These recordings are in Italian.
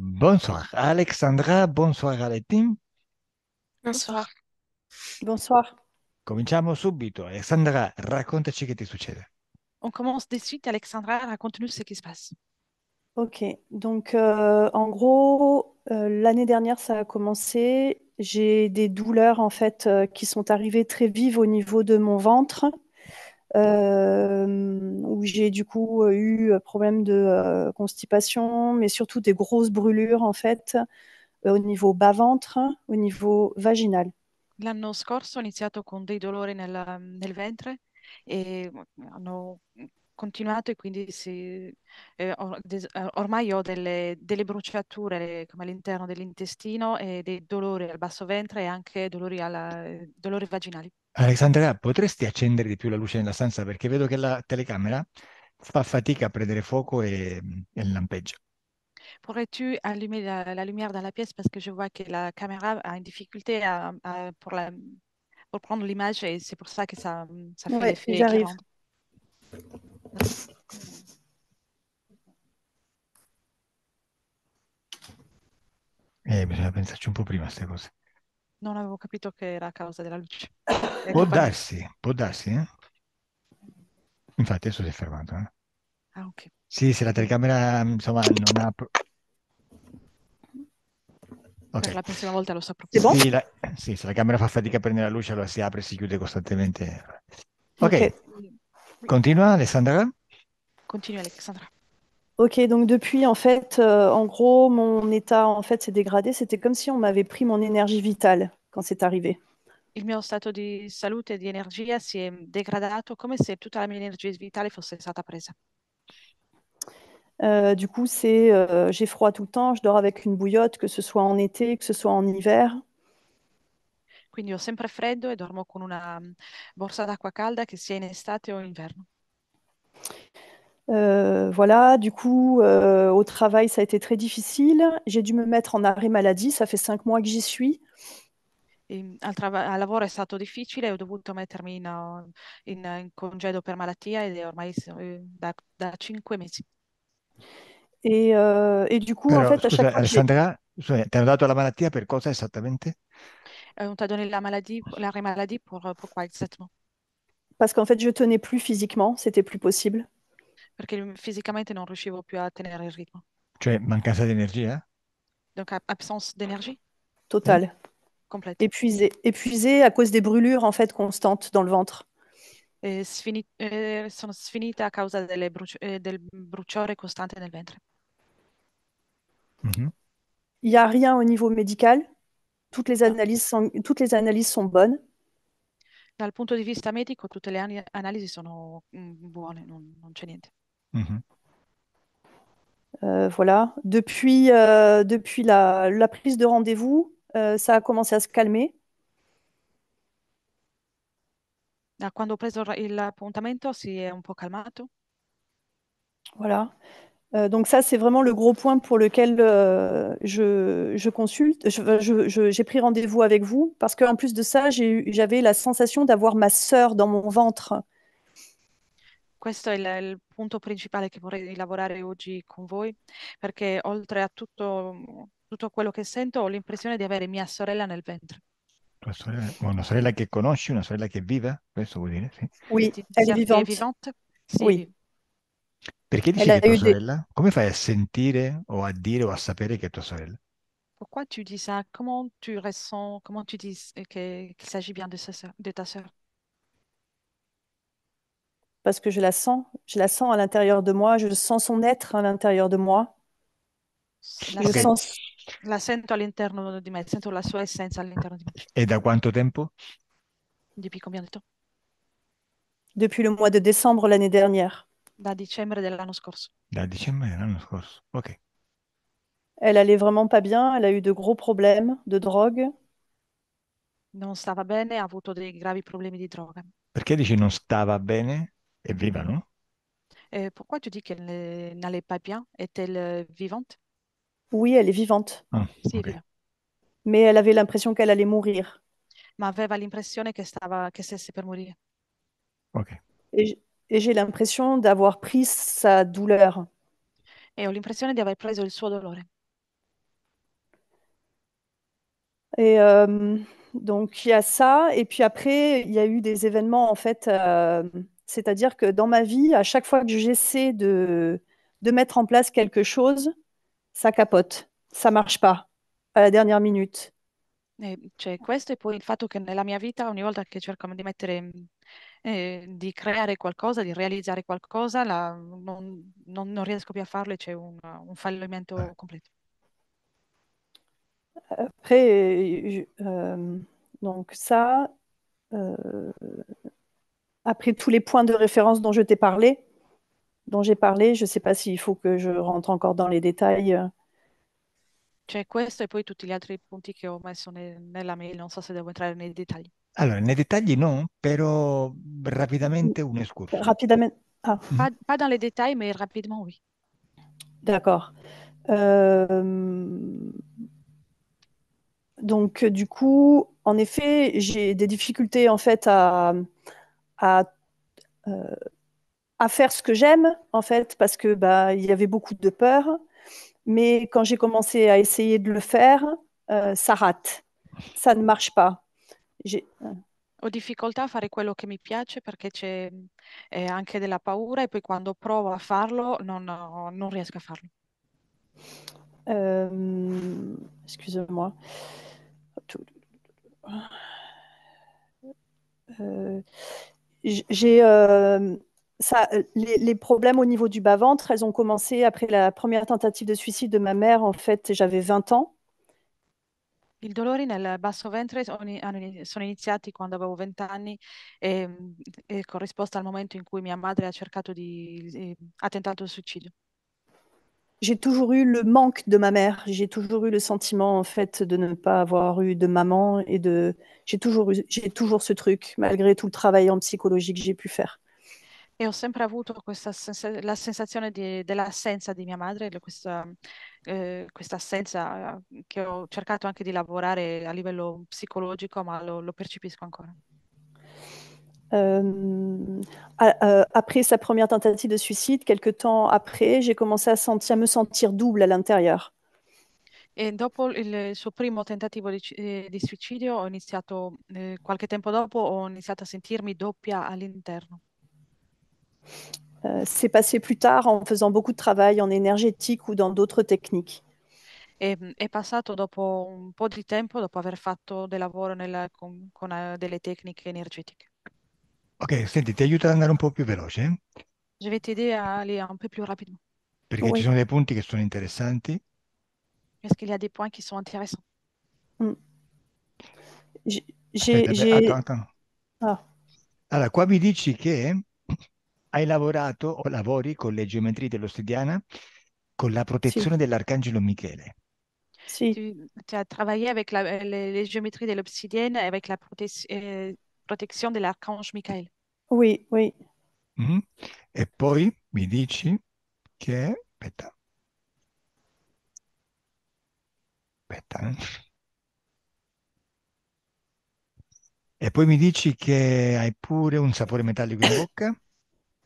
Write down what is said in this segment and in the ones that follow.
Bonsoir Alexandra, bonsoir alle team. Bonsoir. Bonsoir. Bonsoir. Cominciamo subito. Alexandra, raccontaci che ti succede. On commence de suite. Alexandra, raconte-nous ce qui se passe. Ok, donc en gros, l'année dernière, ça a commencé. J'ai des douleurs en fait qui sont arrivées très vives au niveau de mon ventre, où j'ai du coup eu problème de constipation, mais surtout des grosses brûlures en fait au niveau bas-ventre, au niveau vaginal. L'anno scorso ho iniziato con dei dolori nel ventre e hanno continuato e quindi ormai ho delle bruciature come all'interno dell'intestino e dei dolori al basso ventre e anche dolori vaginali. Alexandra, potresti accendere di più la luce nella stanza perché vedo che la telecamera fa fatica a prendere fuoco e lampeggia. Pourrais-tu allumer la lumière dans la pièce parce que je vois que la caméra a une difficulté pour prendre l'image et c'est pour ça que ça fait Oui, l'effet j'arrive. éclairant. Merci. Bisogna pensarci un po' prima a queste cose. Non avevo capito che era a causa della luce. È colpa mia. Può darsi, eh? Infatti adesso si è fermato, eh? Ah, ok. Sì, se la telecamera, insomma, non ha... Per Ok. la prossima volta lo saprò. C'est bon? Sì, sì, se la camera fa fatica a prendere la luce, allora si apre e si chiude costantemente. Ok. Ok, Oui. continua Alessandra. Continue, Alexandra. Ok, donc depuis, en fait, en gros, mon état, en fait, s'est dégradé. C'était comme si on m'avait pris mon énergie vitale quand c'est arrivé. Il mio stato di salute e di energia si è degradato come se tutta la mia energia vitale fosse stata presa. Du coup, j'ai froid tout le temps, je dors avec une bouillotte, que ce soit en été, que ce soit en hiver. Quindi ho sempre freddo e dormo con una borsa d'acqua calda che sia in estate o in inverno. Voilà, du coup, au travail, ça a été très difficile. J'ai dû me mettre en arrêt maladie, ça fait 5 mois que j'y suis. Al lavoro è stato difficile, ho dovuto mettermi in congedo per malattia ed è ormai da 5 mesi. Et du coup, en Però, fait, à chaque scusa, fois que j'ai... Alessandra, scusa, ti hanno dato la malattia per cosa esattamente? On t'a donné l'arrêt maladie pourquoi exactement? Parce qu'en fait, je tenais plus physiquement, c'était plus possible. Perché fisicamente non riuscivo più a tenere il ritmo. Cioè, mancanza di energia? Donc absence d'énergie Sì? Total. complète. Épuisée à cause des brûlures, en fait, constantes dans le ventre. Sono sfinita a causa del bruciore costante nel ventre. Mhm. Il n'y a rien au niveau médical. No. Toutes les analyses sont bonnes. Dal punto di vista medico tutte le analisi sono buone, non c'è niente. Mhm. Voilà. Depuis la prise de rendez-vous, ça a commencé à se calmer. Da quando ho preso l'appuntamento si è un po' calmato. Voilà. Donc ça, c'est vraiment le gros point pour lequel je consulte. J'ai pris rendez-vous avec vous parce qu'en plus de ça, j'avais la sensation d'avoir ma sœur dans mon ventre. Questo è il punto principale che vorrei lavorare oggi con voi, perché oltre a tutto quello che sento, ho l'impressione di avere mia sorella nel ventre. Una sorella che conosci, una sorella che vive, questo vuol dire, sì. Oui, Une elle est sœur qui est vivante. vivante? Sì, è Oui, viva. Perché dici elle che è a tua eu des... sorella? Come fai a sentire o a dire o a sapere che è tua sorella? Pourquoi tu dis ça? Comment tu ressens, comment tu dis qu'il s'agit bien de ta sœur? Parce que je la sens à l'intérieur de moi, je sens son être à l'intérieur de moi. La, Je Ok, sen- sens la sento all'interno di me, sento la sua essenza all'interno di me. e da quanto tempo? Depuis combien de temps? depuis le mois de décembre l'année dernière. Da dicembre dell'anno scorso. Da dicembre dell'anno scorso. Ok. Elle allait vraiment pas bien, elle a eu de gros problèmes de drogue. Non stava bene, ha avuto dei gravi problemi di droga. Perché dici non stava bene? È viva, no? Pourquoi tu dis qu'elle n'allait pas bien? Est-elle vivante? Oui, elle est vivante, Ah, Sì, è ok, viva. mais elle avait l'impression qu'elle allait mourir. Ma aveva l'impressione che stesse per morire. ok. Et j- et j'ai l'impression d'avoir pris sa douleur. E ho l'impressione di aver preso il suo dolore. Et donc, il y a ça. Et puis après, il y a eu des événements, en fait, c'est-à-dire que dans ma vie, à chaque fois que j'essaie de mettre en place quelque chose, ça capote, ça marche pas à la dernière minute. C'è questo e poi il fatto che nella mia vita ogni volta che cerco di mettere, di creare qualcosa, di realizzare qualcosa, non riesco più a farlo e c'è un fallimento completo. Après, donc ça, euh, après tous les points de référence dont je t'ai parlé, dont j'ai parlé, je ne sais pas s'il faut que je rentre encore dans les détails. C'è questo e poi tutti gli altri punti che ho messo nella mail, non so se devo entrare nei dettagli. Allora, nei dettagli no, però rapidamente un excursus. Rapidement. Ah, Mhm. Pas dans les détails, mais rapidement, oui. d'accord. Euh, donc, du coup, en effet, j'ai des difficultés en fait à, euh, à faire ce que j'aime, en fait, parce que bah, il y avait beaucoup de peur. Mais quand j'ai commencé à essayer de le faire, ça rate. Ça ne marche pas. J'ai- Ho difficoltà a fare quello che mi piace perché c'è anche della paura e poi quando provo a farlo non riesco a farlo. Excusez-moi. Euh, j'ai ça, les problèmes au niveau du bas-ventre, elles ont commencé après la première tentative de suicide de ma mère. En fait, j'avais 20 ans. I dolori nel basso ventre sono iniziati quando avevo 20 anni e, e corrisposto al momento in cui mia madre ha cercato ha tentato il suicidio. J'ai toujours eu le manque de ma mère. J'ai toujours eu le sentiment, en fait, de ne pas avoir eu de maman et de. J'ai toujours ce truc, malgré tout le travail en psychologie que j'ai pu faire. E ho sempre avuto la sensazione dell'assenza di mia madre, questa assenza che ho cercato anche di lavorare a livello psicologico, ma lo percepisco ancora. Euh, Après sa première tentative de suicide, quelques temps après, j'ai commencé à me sentir double à l'intérieur. E dopo il suo primo tentativo di suicidio, ho iniziato, qualche tempo dopo, ho iniziato a sentirmi doppia all'interno. C'est passé plus tard en faisant beaucoup de travail en énergétique ou dans d'autres techniques. È passato dopo un po' di tempo, dopo aver fatto del lavoro con delle tecniche energetiche. Ok, senti, ti aiuto ad andare un po' più veloce, Je vais t'aider à aller un peu plus rapidement, perché ci Oui. sono dei punti che sono interessanti. parce qu'il y a des points qui sont intéressants. Mm. J'ai, Aspetta, attends, j'ai- attends. ah, Allora, qua mi dici che hai lavorato o lavori con le geometrie dell'ossidiana con la si, protezione dell'Arcangelo Michele. si, Tu as travaillé avec les géométries de l'obsidienne et avec la protection de l'archange Michael. oui, oui. Mhm. E poi mi dici che... Aspetta, aspetta. E poi mi dici che hai pure un sapore metallico in bocca.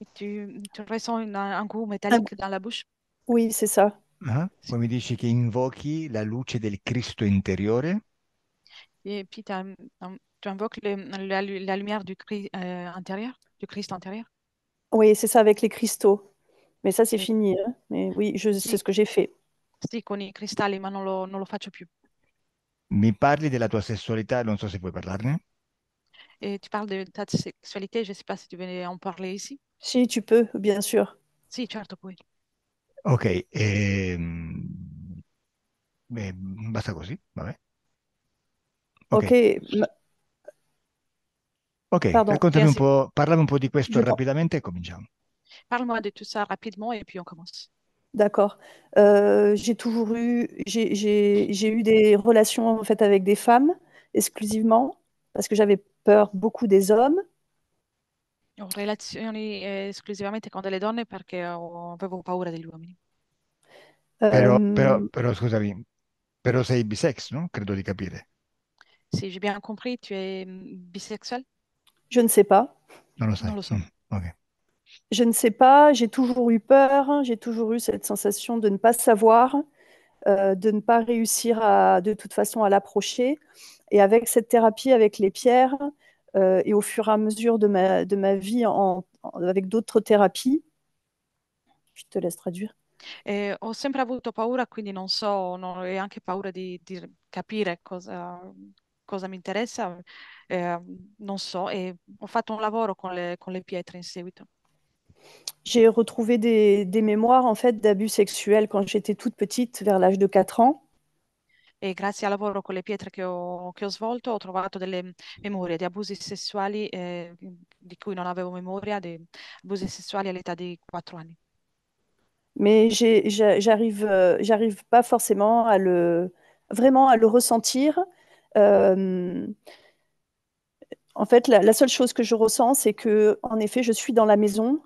Et tu ressens un goût Un- métallique dans la bouche. oui, c'est ça. Ah, Si. poi mi dici che invochi la luce del Cristo interiore. Et puis tu invoques la lumière du Christ intérieur, du Christ intérieur. Oui, c'est ça avec les cristaux. Mais ça, c'est Et fini, hein. Mais oui, c'est sì, ce que j'ai fait. sì, con i cristalli, ma non lo faccio più. Mi parli della tua sessualità, non so se puoi parlarne. Et tu parles de ta sexualité, je ne sais pas si tu veux en parler ici. Si, tu peux, bien sûr. Sì, certo, poi. Ok, basta così, vabbè. Ok, Ok, m- ok, pardon. raccontami un Merci. po', parlami un po' di questo Je t'en- rapidamente e cominciamo. Parle-moi de tout ça rapidement et puis on commence. D'accord. J'ai eu des relations en fait avec des femmes exclusivement parce que j'avais peur beaucoup des hommes. Ho relazioni esclusivamente con delle donne perché avevo paura degli uomini. Euh, Però, scusami, però sei bisex, no? Credo di capire. Si j'ai bien compris, tu es bisexuel? je ne sais pas. Non lo Non sai. lo so. Ok. Je ne sais pas. J'ai toujours eu peur. J'ai toujours eu cette sensation de ne pas savoir. de ne pas réussir de toute façon à l'approcher. Et avec cette thérapie, avec les pierres, et au fur et à mesure de ma vie avec d'autres thérapies, je te laisse traduire. Ho sempre avuto paura, quindi non so, e anche paura di capire cosa mi interessa, non so, e ho fatto un lavoro con le pietre in seguito. J'ai retrouvé des mémoires en fait d'abus sexuels quand j'étais toute petite, vers l'âge de 4 ans. E grazie al lavoro con le pietre che ho svolto ho trovato delle memorie di abusi sessuali di cui non avevo memoria, di abusi sessuali all'età di 4 anni. Mais j'arrive pas forcément vraiment à le ressentir. Euh, En fait, la seule chose que je ressens, c'est que, en effet, je suis dans la maison,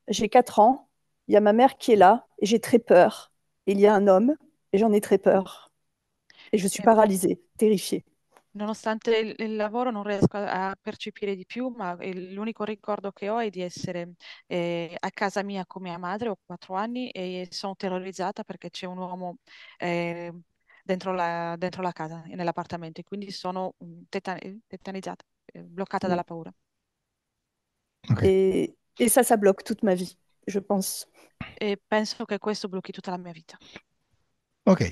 j'ai 4 ans, il y a ma mère qui est là, et j'ai très peur. Il y a un homme, et j'en ai très peur. Et je suis E paralysée, terrifiée. nonostante il lavoro non riesco a percepire di più, ma l'unico ricordo che ho è di essere a casa mia con mia madre, ho 4 anni e sono terrorizzata perché c'è un uomo eh, dentro la casa, nell'appartamento, e quindi sono tetanizzata, bloccata Mm. dalla paura. Ok, Et ça bloque toute ma vie, je pense. E penso che questo blocchi tutta la mia vita. ok,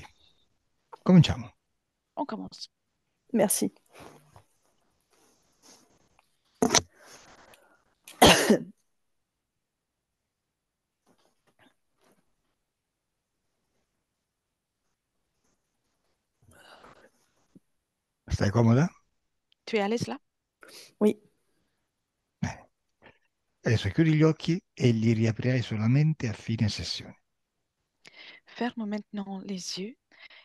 cominciamo. On commence. Merci. Stai comoda? Tu es à l'aise là? Oui. Bene. Adesso chiudi gli occhi e li riaprirai solamente a fine sessione. Ferme maintenant les yeux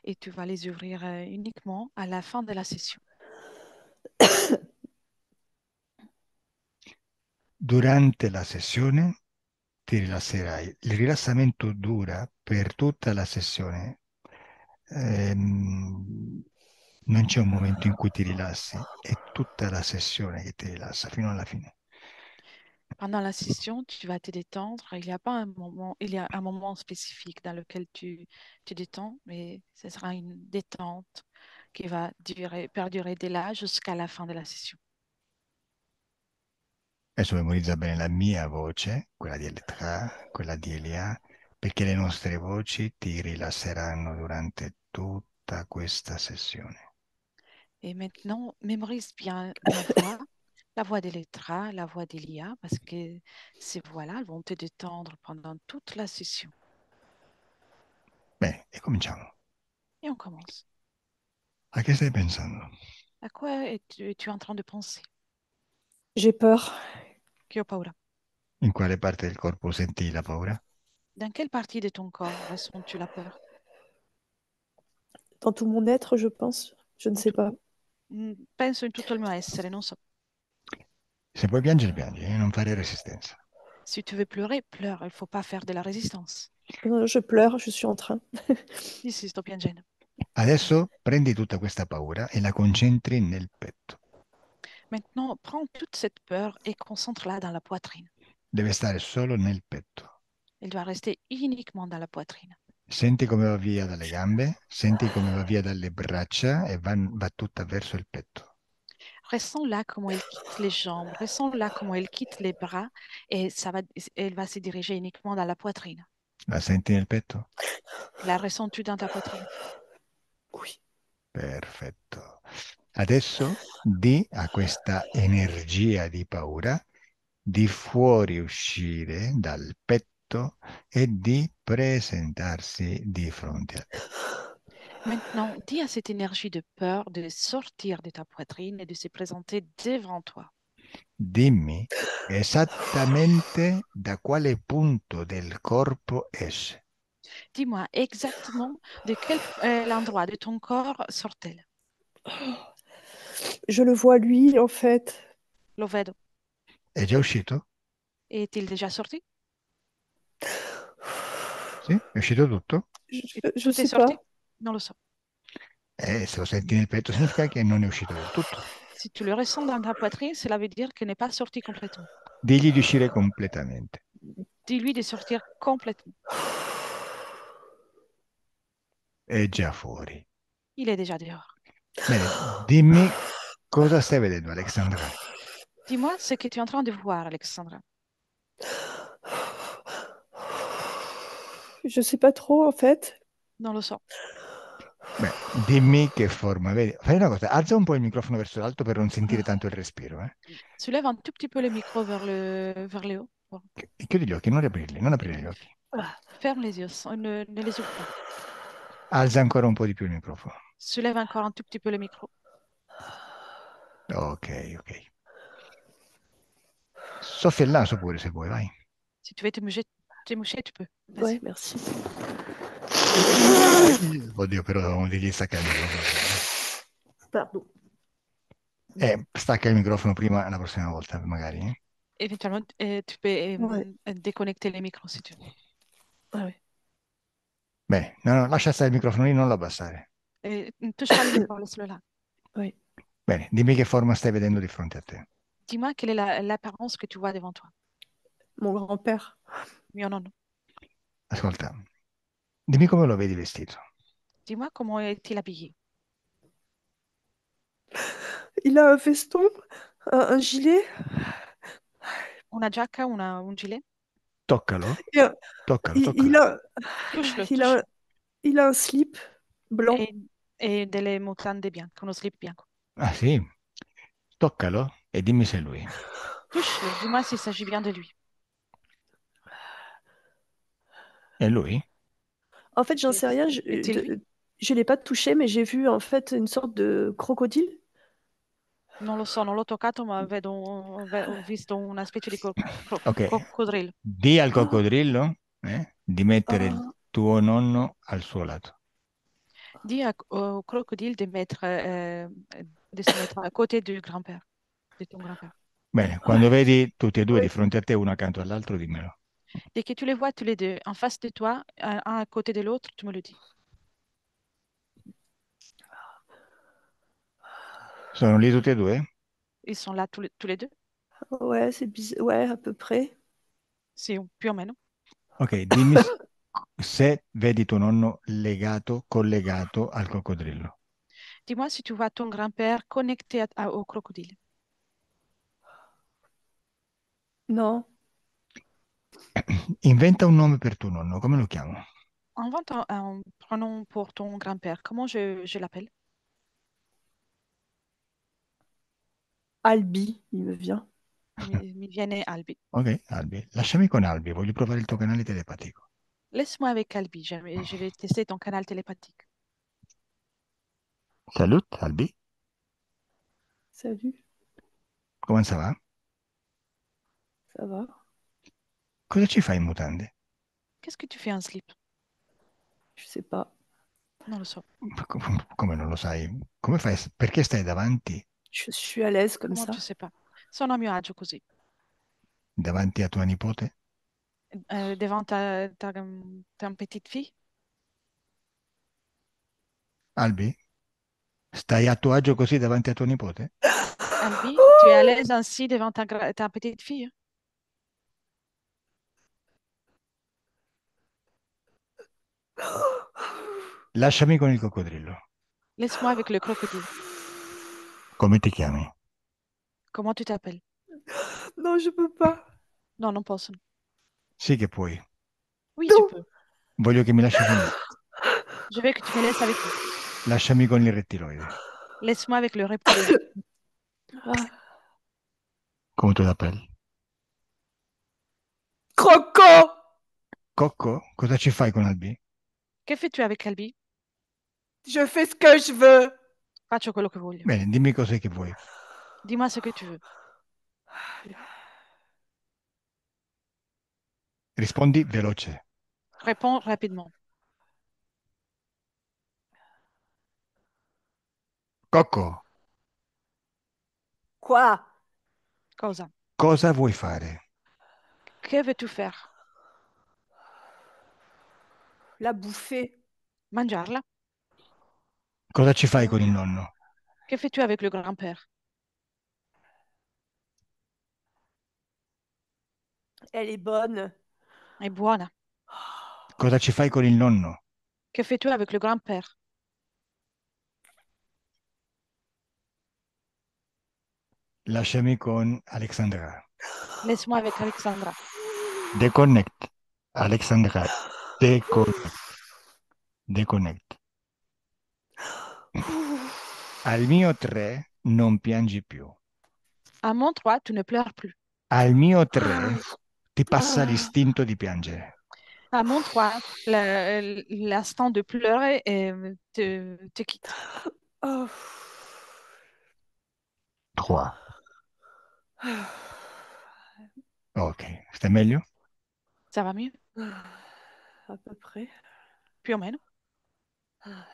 et tu vas les ouvrir uniquement à la fin de la session. Durante la sessione ti rilasserai. Il rilassamento dura per tutta la sessione. Non c'è un momento in cui ti rilassi, è tutta la sessione che ti rilassa fino alla fine. Pendant la session, tu vas te détendre. Il n'y a pas un moment, il y a un moment spécifique dans lequel tu te détends, mais ce sera une détente qui va perdurer de là jusqu'à la fin de la session. Adesso memorizza bene la mia voce, quella di Elettra, quella di Elia, perché le nostre voci ti rilasseranno durante tutta questa sessione. Et maintenant, mémorise bien ma voix, la voix d'Elettra, la voix d'Elia, parce que ces voix-là elles vont te détendre pendant toute la session. Bene, e cominciamo. Et on commence. A che stai pensando? À quoi es-tu en train de penser? J'ai peur. Che ho paura. In quale parte del corpo senti la paura? Dans quelle partie de ton corps ressens-tu la peur? Dans tout mon être, je pense. Je ne In sais tu- pas. Penso in tutto il mio essere, non so. Se vuoi piangere, piangi, non fare resistenza. Si tu veux pleurer, pleure. Il ne faut pas faire de la résistance. Je pleure, je suis en train. Ici, sto piangendo. Adesso prendi tutta questa paura e la concentri nel petto. Maintenant, prends toute cette peur et concentre-la dans la poitrine. Deve stare solo nel petto. Elle doit rester uniquement dans la poitrine. Senti come va via dalle gambe, senti come va via dalle braccia e va tutta verso il petto. Ressens-la comment elle quitte les jambes, ressens-la comment elle quitte les bras et elle va se diriger uniquement dans la poitrine. La senti nel petto? La ressens-tu dans ta poitrine? Oui. Perfetto. Adesso di a questa energia di paura di fuoriuscire dal petto e di presentarsi di fronte a te. Maintenant, dis à cette énergie de peur de sortir de ta poitrine et de se présenter devant toi. Dimmi esattamente da quale punto del corpo esce. Dis-moi exactement de quel l'endroit de ton corps sort-elle? Je le vois lui, en fait. Lo vedo. È già uscito? Est-il déjà sorti? Sì? È uscito tutto? Je Tout est sais sorti? pas. Non lo so. Se lo senti nel petto significa che non è uscito del tutto. Si tu le ressens dans ta poitrine, cela veut dire qu'il n'est pas sorti complètement. Digli di uscire completamente. Dis-lui de sortir complètement. È già fuori. Il est déjà dehors. Bene, dimmi cosa stai vedendo, Alexandra. Dis-moi ce que tu es en train de voir, Alexandra. Je sais pas trop, en fait. Non lo so. Beh, dimmi che forma vedi. Fai una cosa, alza un po' il microfono verso l'alto per non sentire tanto il respiro, eh. Soulève un tout petit peu le micro vers le haut. Bon. E chiudi gli occhi, non riaprirli, non aprire gli occhi. Ferme les yeux, ne les ouvre pas. Alza ancora un po' di più il microfono. Soulève encore un tout petit peu le micro. Ok, ok. Soffia il naso pure se vuoi, vai. Si tu veux te moucher, tu peux. Vas-y. Ouais, merci. Oddio, però non devi staccare il microfono prima. Pardon. Stacca il microfono prima la prossima volta, magari. Éventuellement, tu peux Ouais, déconnecter les micros si tu veux. ouais, ouais. Bene, no, no, lascia stare il microfono lì, non lo abbassare. Ne touche pas le micro, laisse-le là. Ouais. Bene, dimmi che forma stai vedendo di fronte a te. Dis-moi quelle est l'apparence que tu vois devant toi. Mon grand-père. Mio nonno. Ascolta, dimmi come lo vedi vestito. Dis-moi comment est-il habillé. Il a un veston, un gilet Una giacca, un gilet? Toccalo, et toccalo, il, il toccalo. a, Touche-le, il a, touche-le. il a un slip blanc. E, e delle mutande bianche, uno slip bianco. Ah sì? Toccalo e dimmi se è lui. Touche-le, dis-moi s'il s'agit bien de lui. È lui? En fait, j'en sais rien. Est-il lui? Je l'ai pas touché, mais j'ai vu en fait une sorte de crocodile. Non lo so, non l'ho toccato, ma ho visto una specie di Ok, coccodrillo. di al Ah, coccodrillo di mettere il ah, tuo nonno al suo lato. Au crocodile de se mettre à côté du grand-père, de ton grand-père. Bene, quando vedi tutti e due di ouais. fronte a te, uno accanto all'altro, dimmelo. Dès que tu les vois tous les deux en face de toi, un à côté de l'autre, tu me le dis. Sono lì tutti e due? Ils sont là tous les deux? Ouais, c'est bizarre. Ouais, à peu près. Sì, più o meno. Ok, dimmi se vedi tuo nonno legato, collegato al coccodrillo. Dis-moi si tu vois ton grand-père connecté au crocodile. Non. Inventa un nome per tuo nonno, come lo chiamo? Invente un prénom pour ton grand-père. Comment je l'appelle? Albi, il me vient. Mi viene Albi. Ok, Albi. Lasciami con Albi, voglio provare il tuo canale telepatico. Laisse-moi avec Albi. Je vais tester ton canal télépathique. Salut, Albi. Salut, Come ça va? ça va? Cosa ci fai in mutande? Qu'est-ce que tu fais en slip? Je sais pas. Non lo so. Come non lo sai? Come fai? Perché stai davanti, Je suis à l'aise comme Comment tu ça. sais pas? Sono a mio agio così. davanti a tua nipote? Devant ta petite fille? Albi? Stai a tuo agio così davanti a tuo nipote? Albi, tu es à l'aise ainsi devant ta petite fille? Lasciami con il coccodrillo. Laisse-moi avec le crocodile. Come ti chiami? Comment tu t'appelles? Non, je peux pas. Non, non posso. Sì che puoi. Oui, tu Non. peux. Voglio che mi lasci con lui. Je veux que tu me laisses avec lui. Lasciami con il rettiloide. Laisse-moi avec le reptilien. Ah. Come tu t'appelles? Croco! Cocco? Cosa ci fai con Albi? Que fais-tu avec Albi? Je fais ce que je veux. Faccio quello che voglio. Bene, dimmi cos'è che vuoi. Dis-moi ce que tu veux. Rispondi veloce. Réponds rapidement. Cocco, Quoi? Cosa? cosa vuoi fare? Que veux-tu faire? La bouffer. Mangiarla? Cosa ci fai con il nonno? Que fais-tu avec le grand-père? Elle est bonne. È buona. Cosa ci fai con il nonno? Que fais-tu avec le grand-père? Lasciami con Alexandra. Laisse-moi avec Alexandra. Deconnect. Alexandra, deconnect. Deconnect. Al mio 3 non piangi più. À mon 3, tu ne pleures plus. Al mio 3 ti passa l'istinto di piangere. À mon 3, l'instant de pleurer te quitte. Oh. 3. Ok, stai meglio? Ça va mieux? À peu près. Più o meno.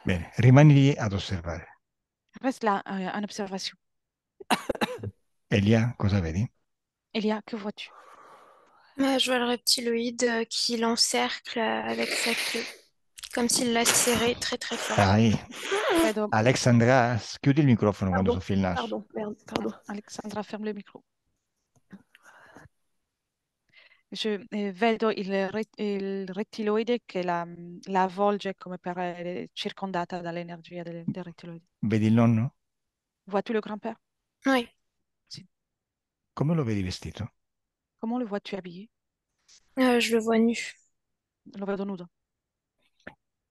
Bene, rimani lì ad osservare. Reste là, en observation. Elia, cosa vedi? Elia, que vois-tu? Je vois le reptiloïde qui l'encercle avec sa queue, comme s'il l'a serré très très fort. Dai, Vedo, Alexandra, chiudi il microfono quando Pardon, soffi il naso. pardon, merde, pardon. Alexandra, ferme le micro. Vedo il rettiloide che la avvolge come per circondata dall'energia del rettiloide. Vedi il nonno? Vois-tu le grand-père? Oui, Sì. Come lo vedi vestito? Comment le vois-tu habillé? je le vois nu. Lo vedo nudo.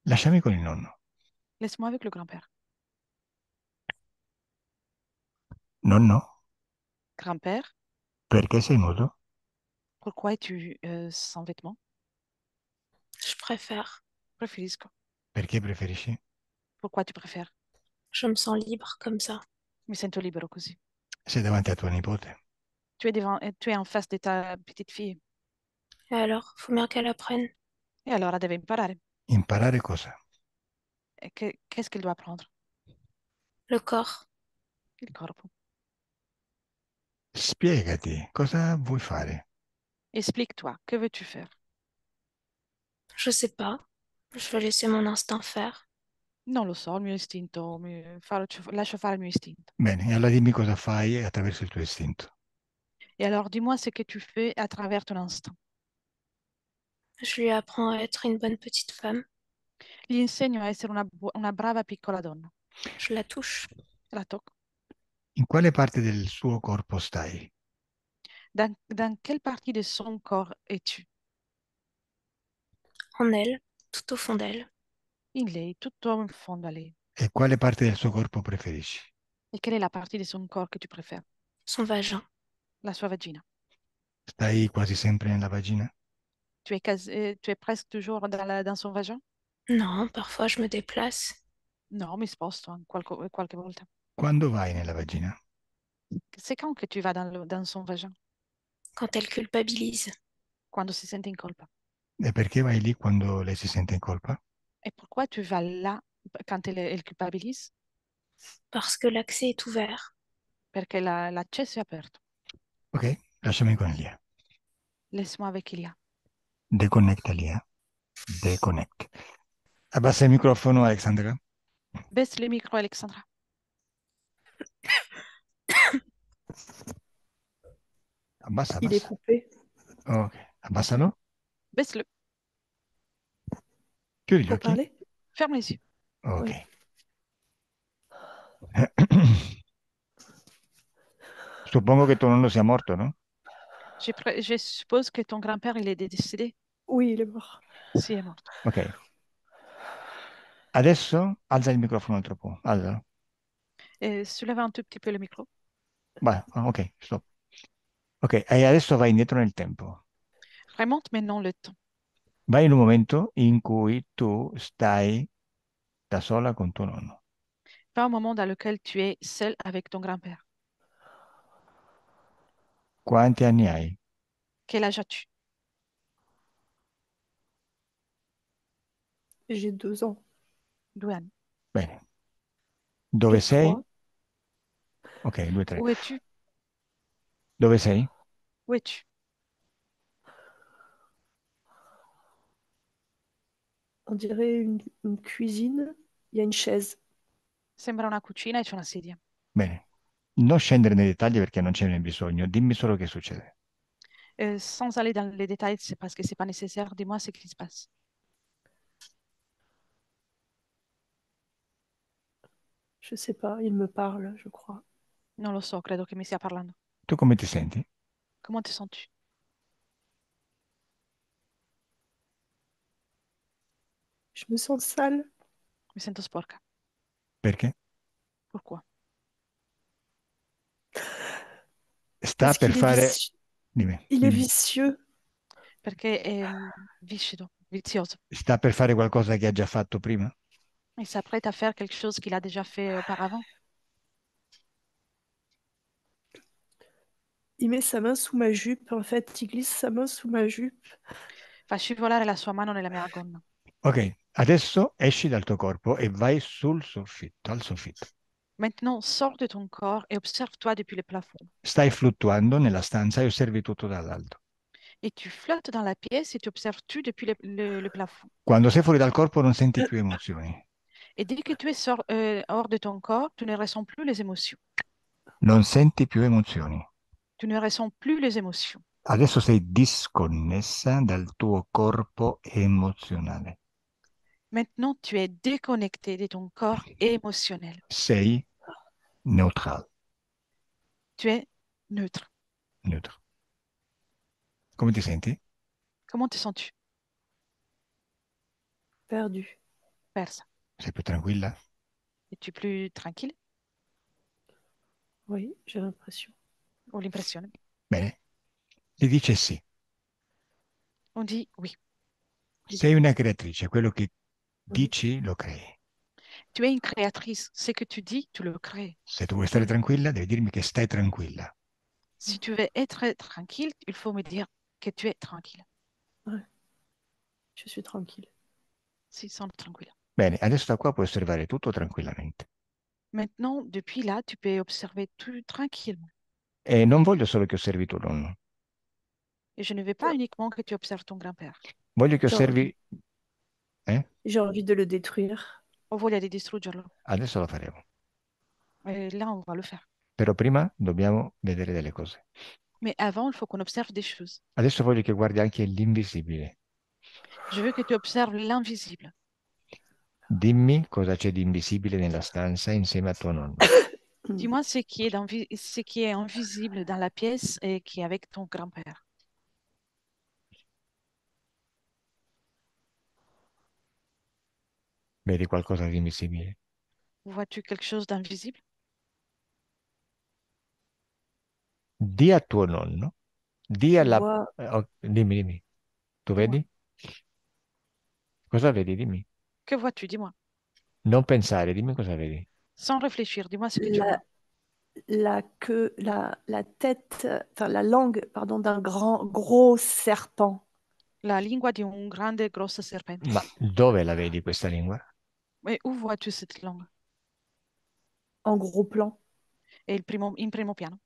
Lasciami con il nonno. Laisse-moi avec le grand-père. Nonno, Grand-père, perché sei nudo? pourquoi es-tu sans vêtements? Je préfère. Preferisco. Perché preferisci? Pourquoi tu préfères? Je me sens libre comme ça. Mi sento libero così. Sei davanti a tua nipote. Tu es en face de ta petite fille. Et alors, faut bien qu'elle apprenne. E allora deve imparare. Imparare cosa? E qu'est-ce qu'elle doit apprendre? Le corps, Il corpo. Spiegati, cosa vuoi fare? Explique-toi, que veux-tu faire? je sais pas. Je vais laisser mon instinct faire. Non lo so, il mio istinto, lascio fare il mio istinto. Bene, e allora dimmi cosa fai attraverso il tuo istinto. Et alors, dis-moi ce que tu fais à travers ton instinct. Je lui apprends à être une bonne petite femme. Gli insegno a essere una brava piccola donna. Je la touche. La tocco. In quale parte del suo corpo stai? Dans quelle partie de son corps es-tu? En elle, tout au fond d'elle. In lei, tutto in fondo a lei. E quale parte del suo corpo preferisci? Et quelle est la partie de son corps que tu préfères? Son vagin. La sua vagina. Stai quasi sempre nella vagina? Tu es presque toujours dans son vagin? Non, parfois je me déplace. No, mi sposto qualche volta. Quando vai nella vagina? C'est quand que tu vas dans son vagin? Quand elle culpabilise. Quando si sente in colpa. E perché vai lì quando lei si sente in colpa? Et pourquoi tu vas là quand elle culpabilise? Parce que l'accès est ouvert. Perché l'accesso è aperto. Ok, lasciami con Elia. Laisse-moi avec Ilia. Deconnect Elia. Deconnect. Abbassa il microfono, Alexandra. Baisse le micro, Alexandra. Abbassa, Il est abbassa. coupé. Ok, abbassalo. Baisse-le. Chiudi gli Pour occhi. parler? Ferme les yeux. Ok. Oui. Suppongo che tuo nonno sia morto, no? Je suppose que ton grand-père, il est décédé. Oui, il est mort. Si, il est mort. Ok. Adesso alza il microfono un altro po'. Alzalo. Soulève un tout petit peu le micro. Vai, ok, stop. Ok, e adesso vai indietro nel tempo. Remonte maintenant le temps. Vai in un momento in cui tu stai da sola con tuo nonno. Pas un moment dans lequel tu es seul avec ton grand-père. Quanti anni hai? Quel âge as-tu? J'ai 2 ans. 2 anni. Bene. Dove Et sei? 3. Ok, 2, 3. Où es-tu? Dove sei? Où es-tu? On dirait une cuisine. Il y a une chaise. Sembra una cucina e c'è una sedia. Bene. Non scendere nei dettagli perché non ce n'è bisogno. Dimmi solo che succede. Sans aller dans les détails, c'est parce que c'est pas nécessaire. Dis-moi ce qui se passe. Je sais pas, il me parle, je crois. Non lo so, credo che mi stia parlando. Tu come ti senti? Comment te sens-tu? Je me sens sale Mi sento sporca. Perché? Pourquoi? Sta parce per qu'il est fare... vicieux. Dimmi, Il est dimmi. vicieux. Perché è viscido, vizioso. Sta per fare qualcosa che ha già fatto prima? Il s'apprête à faire quelque chose qu'il a déjà fait auparavant. Il met sa main sous ma jupe. En fait, il glisse sa main sous ma jupe. Fa scivolare la sua mano nella mia gonna. Ok, adesso esci dal tuo corpo e vai sul soffitto, al soffitto. Maintenant, sors de ton corps et observe-toi depuis le plafond. Stai fluttuando nella stanza e osservi tutto dall'alto. Et tu flottes dans la pièce et tu observes tout depuis le plafond. Quando sei fuori dal corpo non senti più emozioni, Et dès que tu es hors de ton corps, tu ne ressens plus les émotions. non senti più emozioni. Tu ne ressens plus les émotions. Adesso sei disconnessa dal tuo corpo emozionale. Maintenant, tu es déconnecté de ton corps émotionnel. Sei neutral, Tu es neutre. neutro. Come ti senti? Comment te sens-tu? Perdu. Persa. Sei più tranquilla? Es-tu plus tranquille Oui, j'ai l'impression. ou l'impression? Bene. Ti dice sì. On dit oui. Sei una creatrice, quello che Mhm. dici lo crei. Tu es une créatrice. Ce que tu dis, tu le crées. Se tu vuoi stare tranquilla, devi dirmi che stai tranquilla. Si tu veux être tranquille, il faut me dire que tu es tranquille. Ouais. Je suis tranquille. Si, sono tranquille. Bene, adesso da qua puoi osservare tutto tranquillamente. Maintenant, depuis là, tu peux observer tout tranquillement. E non voglio solo che osservi tuo nonno, Et je ne veux pas uniquement que tu observes ton grand-père. voglio che J'ai envie, osservi... Eh? j'ai envie de le détruire. On voglia di distruggerlo. Adesso lo faremo. Et là, on va le faire. Però prima dobbiamo vedere delle cose. Mais avant, il faut qu'on observe des choses. Adesso voglio che guardi anche l'invisibile. Je veux que tu observes l'invisible. Dimmi cosa c'è di invisibile nella stanza insieme a tuo nonno. Dis-moi ce qui est invisible dans la pièce et qui est avec ton grand-père. Vedi qualcosa di invisibile? Vois-tu quelque chose d'invisible? Di a tuo nonno, di Je alla... vois dimmi, dimmi. Tu Dis-moi. vedi? Cosa vedi? Dimmi. Que vois-tu? Dis-moi. Non pensare, dimmi cosa vedi. Sans réfléchir, dis-moi ce que tu la, vois. la queue, la tête, enfin la langue, pardon, d'un gros serpent La lingua di un grande grosso serpente. Ma dove la vedi questa lingua? Mais où vois-tu cette langue? en gros plan. Et in primo piano.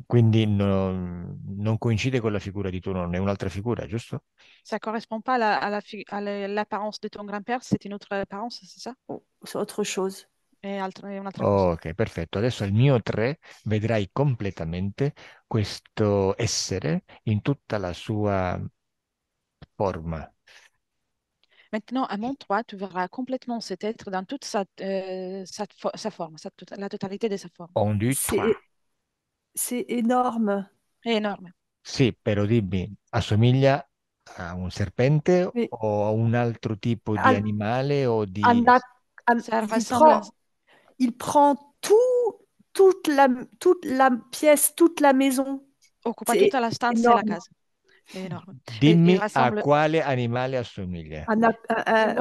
Quindi non coincide con la figura di tuo nonno, è un'altra figura, giusto? Ça correspond pas l'apparence de ton grand-père, c'est une autre apparence, c'est ça? Oh, c'est autre chose. È un'altra cosa. Ok, perfetto. Adesso al mio 3 vedrai completamente questo essere in tutta la sua forma. Maintenant, à mon 3, tu verras complètement cet être dans toute sa forme, la totalité de sa forme. On dit 3. C'est énorme. È enorme. Sì, però dimmi, assomiglia a un serpente Mais o a un altro tipo di un, animale o di... un ac- Ça il ressemble à... il prend toute la pièce, toute la maison. Occupa C'est tutta la stanza e la énorme. casa. È enorme. E il Dimmi a rassemble... quale animale assomiglia. Dis-moi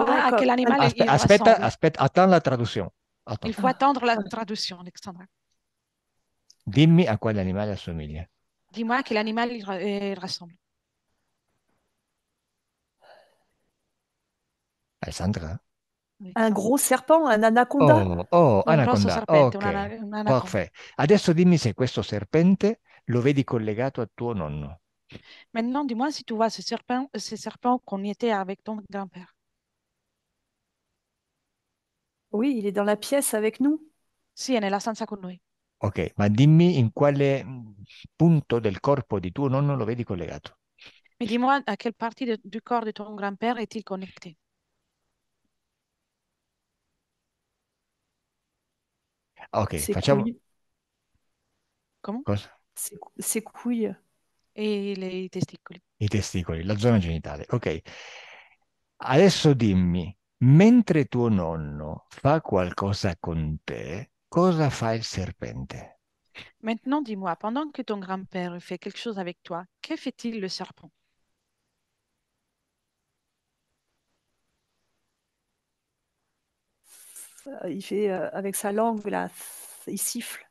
Ouais, à quel animal il Aspetta, ressemble. aspetta, attends la traduzione. Il Attends. faut attendre la traduction, Alexandra. Dimmi a quale animale assomiglia. Dis-moi à quel animal il ressemble. Alessandra? un Alexandra. gros serpent, un anaconda. Oh, oh, Un grosso anaconda. serpente, Ok, un'anaconda. perfetto. Adesso dimmi se questo serpente lo vedi collegato a tuo nonno. Maintenant, dis-moi si tu vois ce serpent qu'on y était avec ton grand-père. Oui, il est dans la pièce avec nous. Sì, è nella stanza con noi. Ok, ma dimmi in quale punto del corpo di tuo nonno lo vedi collegato. Mais dis-moi à quelle partie du corps de ton grand-père est-il connecté? Ok, Ses facciamo... couilles. Comment? Cosa? Ses couilles. E i testicoli. I testicoli, la zona genitale. Ok. Adesso dimmi, mentre tuo nonno fa qualcosa con te, cosa fa il serpente? Maintenant, dis-moi, pendant que ton grand-père fait quelque chose avec toi, que fait-il le serpent? Il fait avec sa langue, là, il siffle.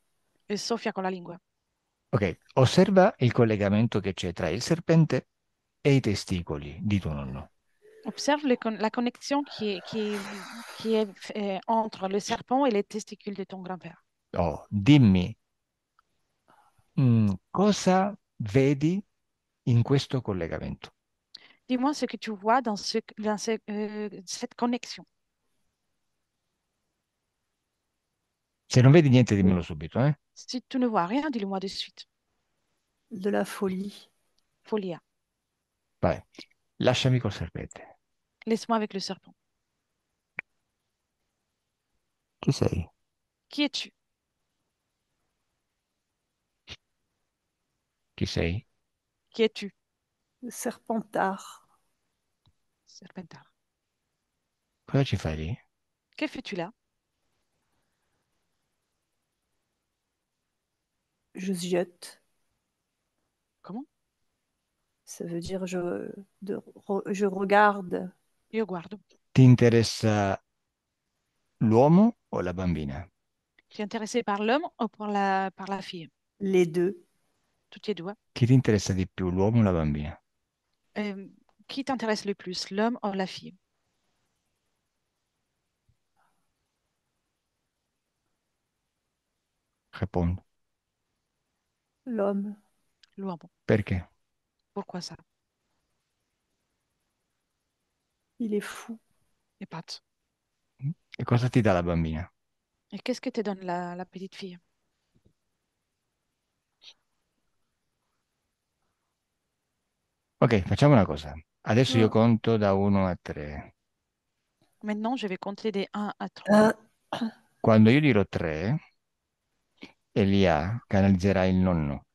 Il soffia con la lingua. Ok, osserva il collegamento che c'è tra il serpente e i testicoli di tuo nonno. Observe la connexion qui est entre le serpent et les testicules de ton grand-père. Oh, dimmi, cosa vedi in questo collegamento? Dis-moi ce que tu vois dans cette connexion. Se non vedi niente, dimmelo subito, eh? Si tu ne vois rien, dis-le-moi de suite. De la folie. Folia. Vai, lasciami col serpente. Laisse-moi avec le serpent. Chi sei? Qui es-tu? Chi sei? Qui es-tu? Serpentard. Serpentard. Cosa ci fai lì? Que fais-tu là? Je jette. Comment? Ça veut dire je regarde Io guardo. Ti interessa l'uomo o la bambina? Tu es intéressé par l'homme ou par la fille? les deux. Tutti e due. Chi ti interessa di più, l'uomo o la bambina? Euh, qui t'intéresse le plus, l'homme ou la fille? Rispondo. L'homme. L'uomo. Perché? Pourquoi ça? Il est fou. Et pazzo. E cosa ti dà la bambina? Et qu'est-ce que te donne la petite fille? Ok, facciamo una cosa. Adesso io Un, conto da 1 a 3. Maintenant, je vais compter des 1 à 3. un, Quando io dirò 3, Elia canalizzerà il nonno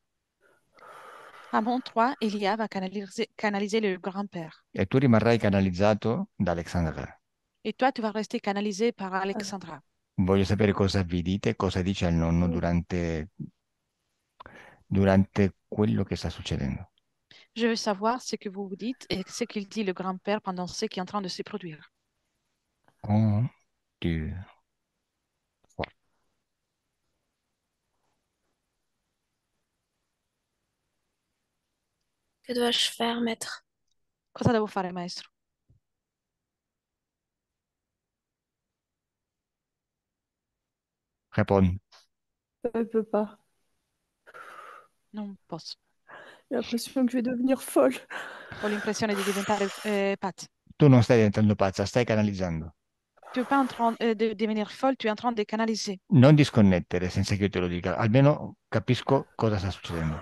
À mon 3, Elia va canaliser le grand-père. e tu rimarrai canalizzato da Alexandra. Et toi, tu vas rester canalisé par Alexandra. Voglio sapere cosa vi dite, cosa dice al nonno durante quello che sta succedendo. Je veux savoir ce que vous vous dites et ce qu'il dit le grand-père pendant ce qui est en train de se produire. 1, 2, 3. Que dois-je faire, maître? Cosa devo fare, maestro? Rispondi. il peut pas. Non posso. J'ai l'impression que je vais devenir folle. Ho l'impressione di diventare pazza. Tu non stai diventando pazza, stai canalizzando. Tu n'es pas en train de devenir folle, tu es en train de canaliser. Non disconnettere senza che io te lo dica, almeno capisco cosa sta succedendo.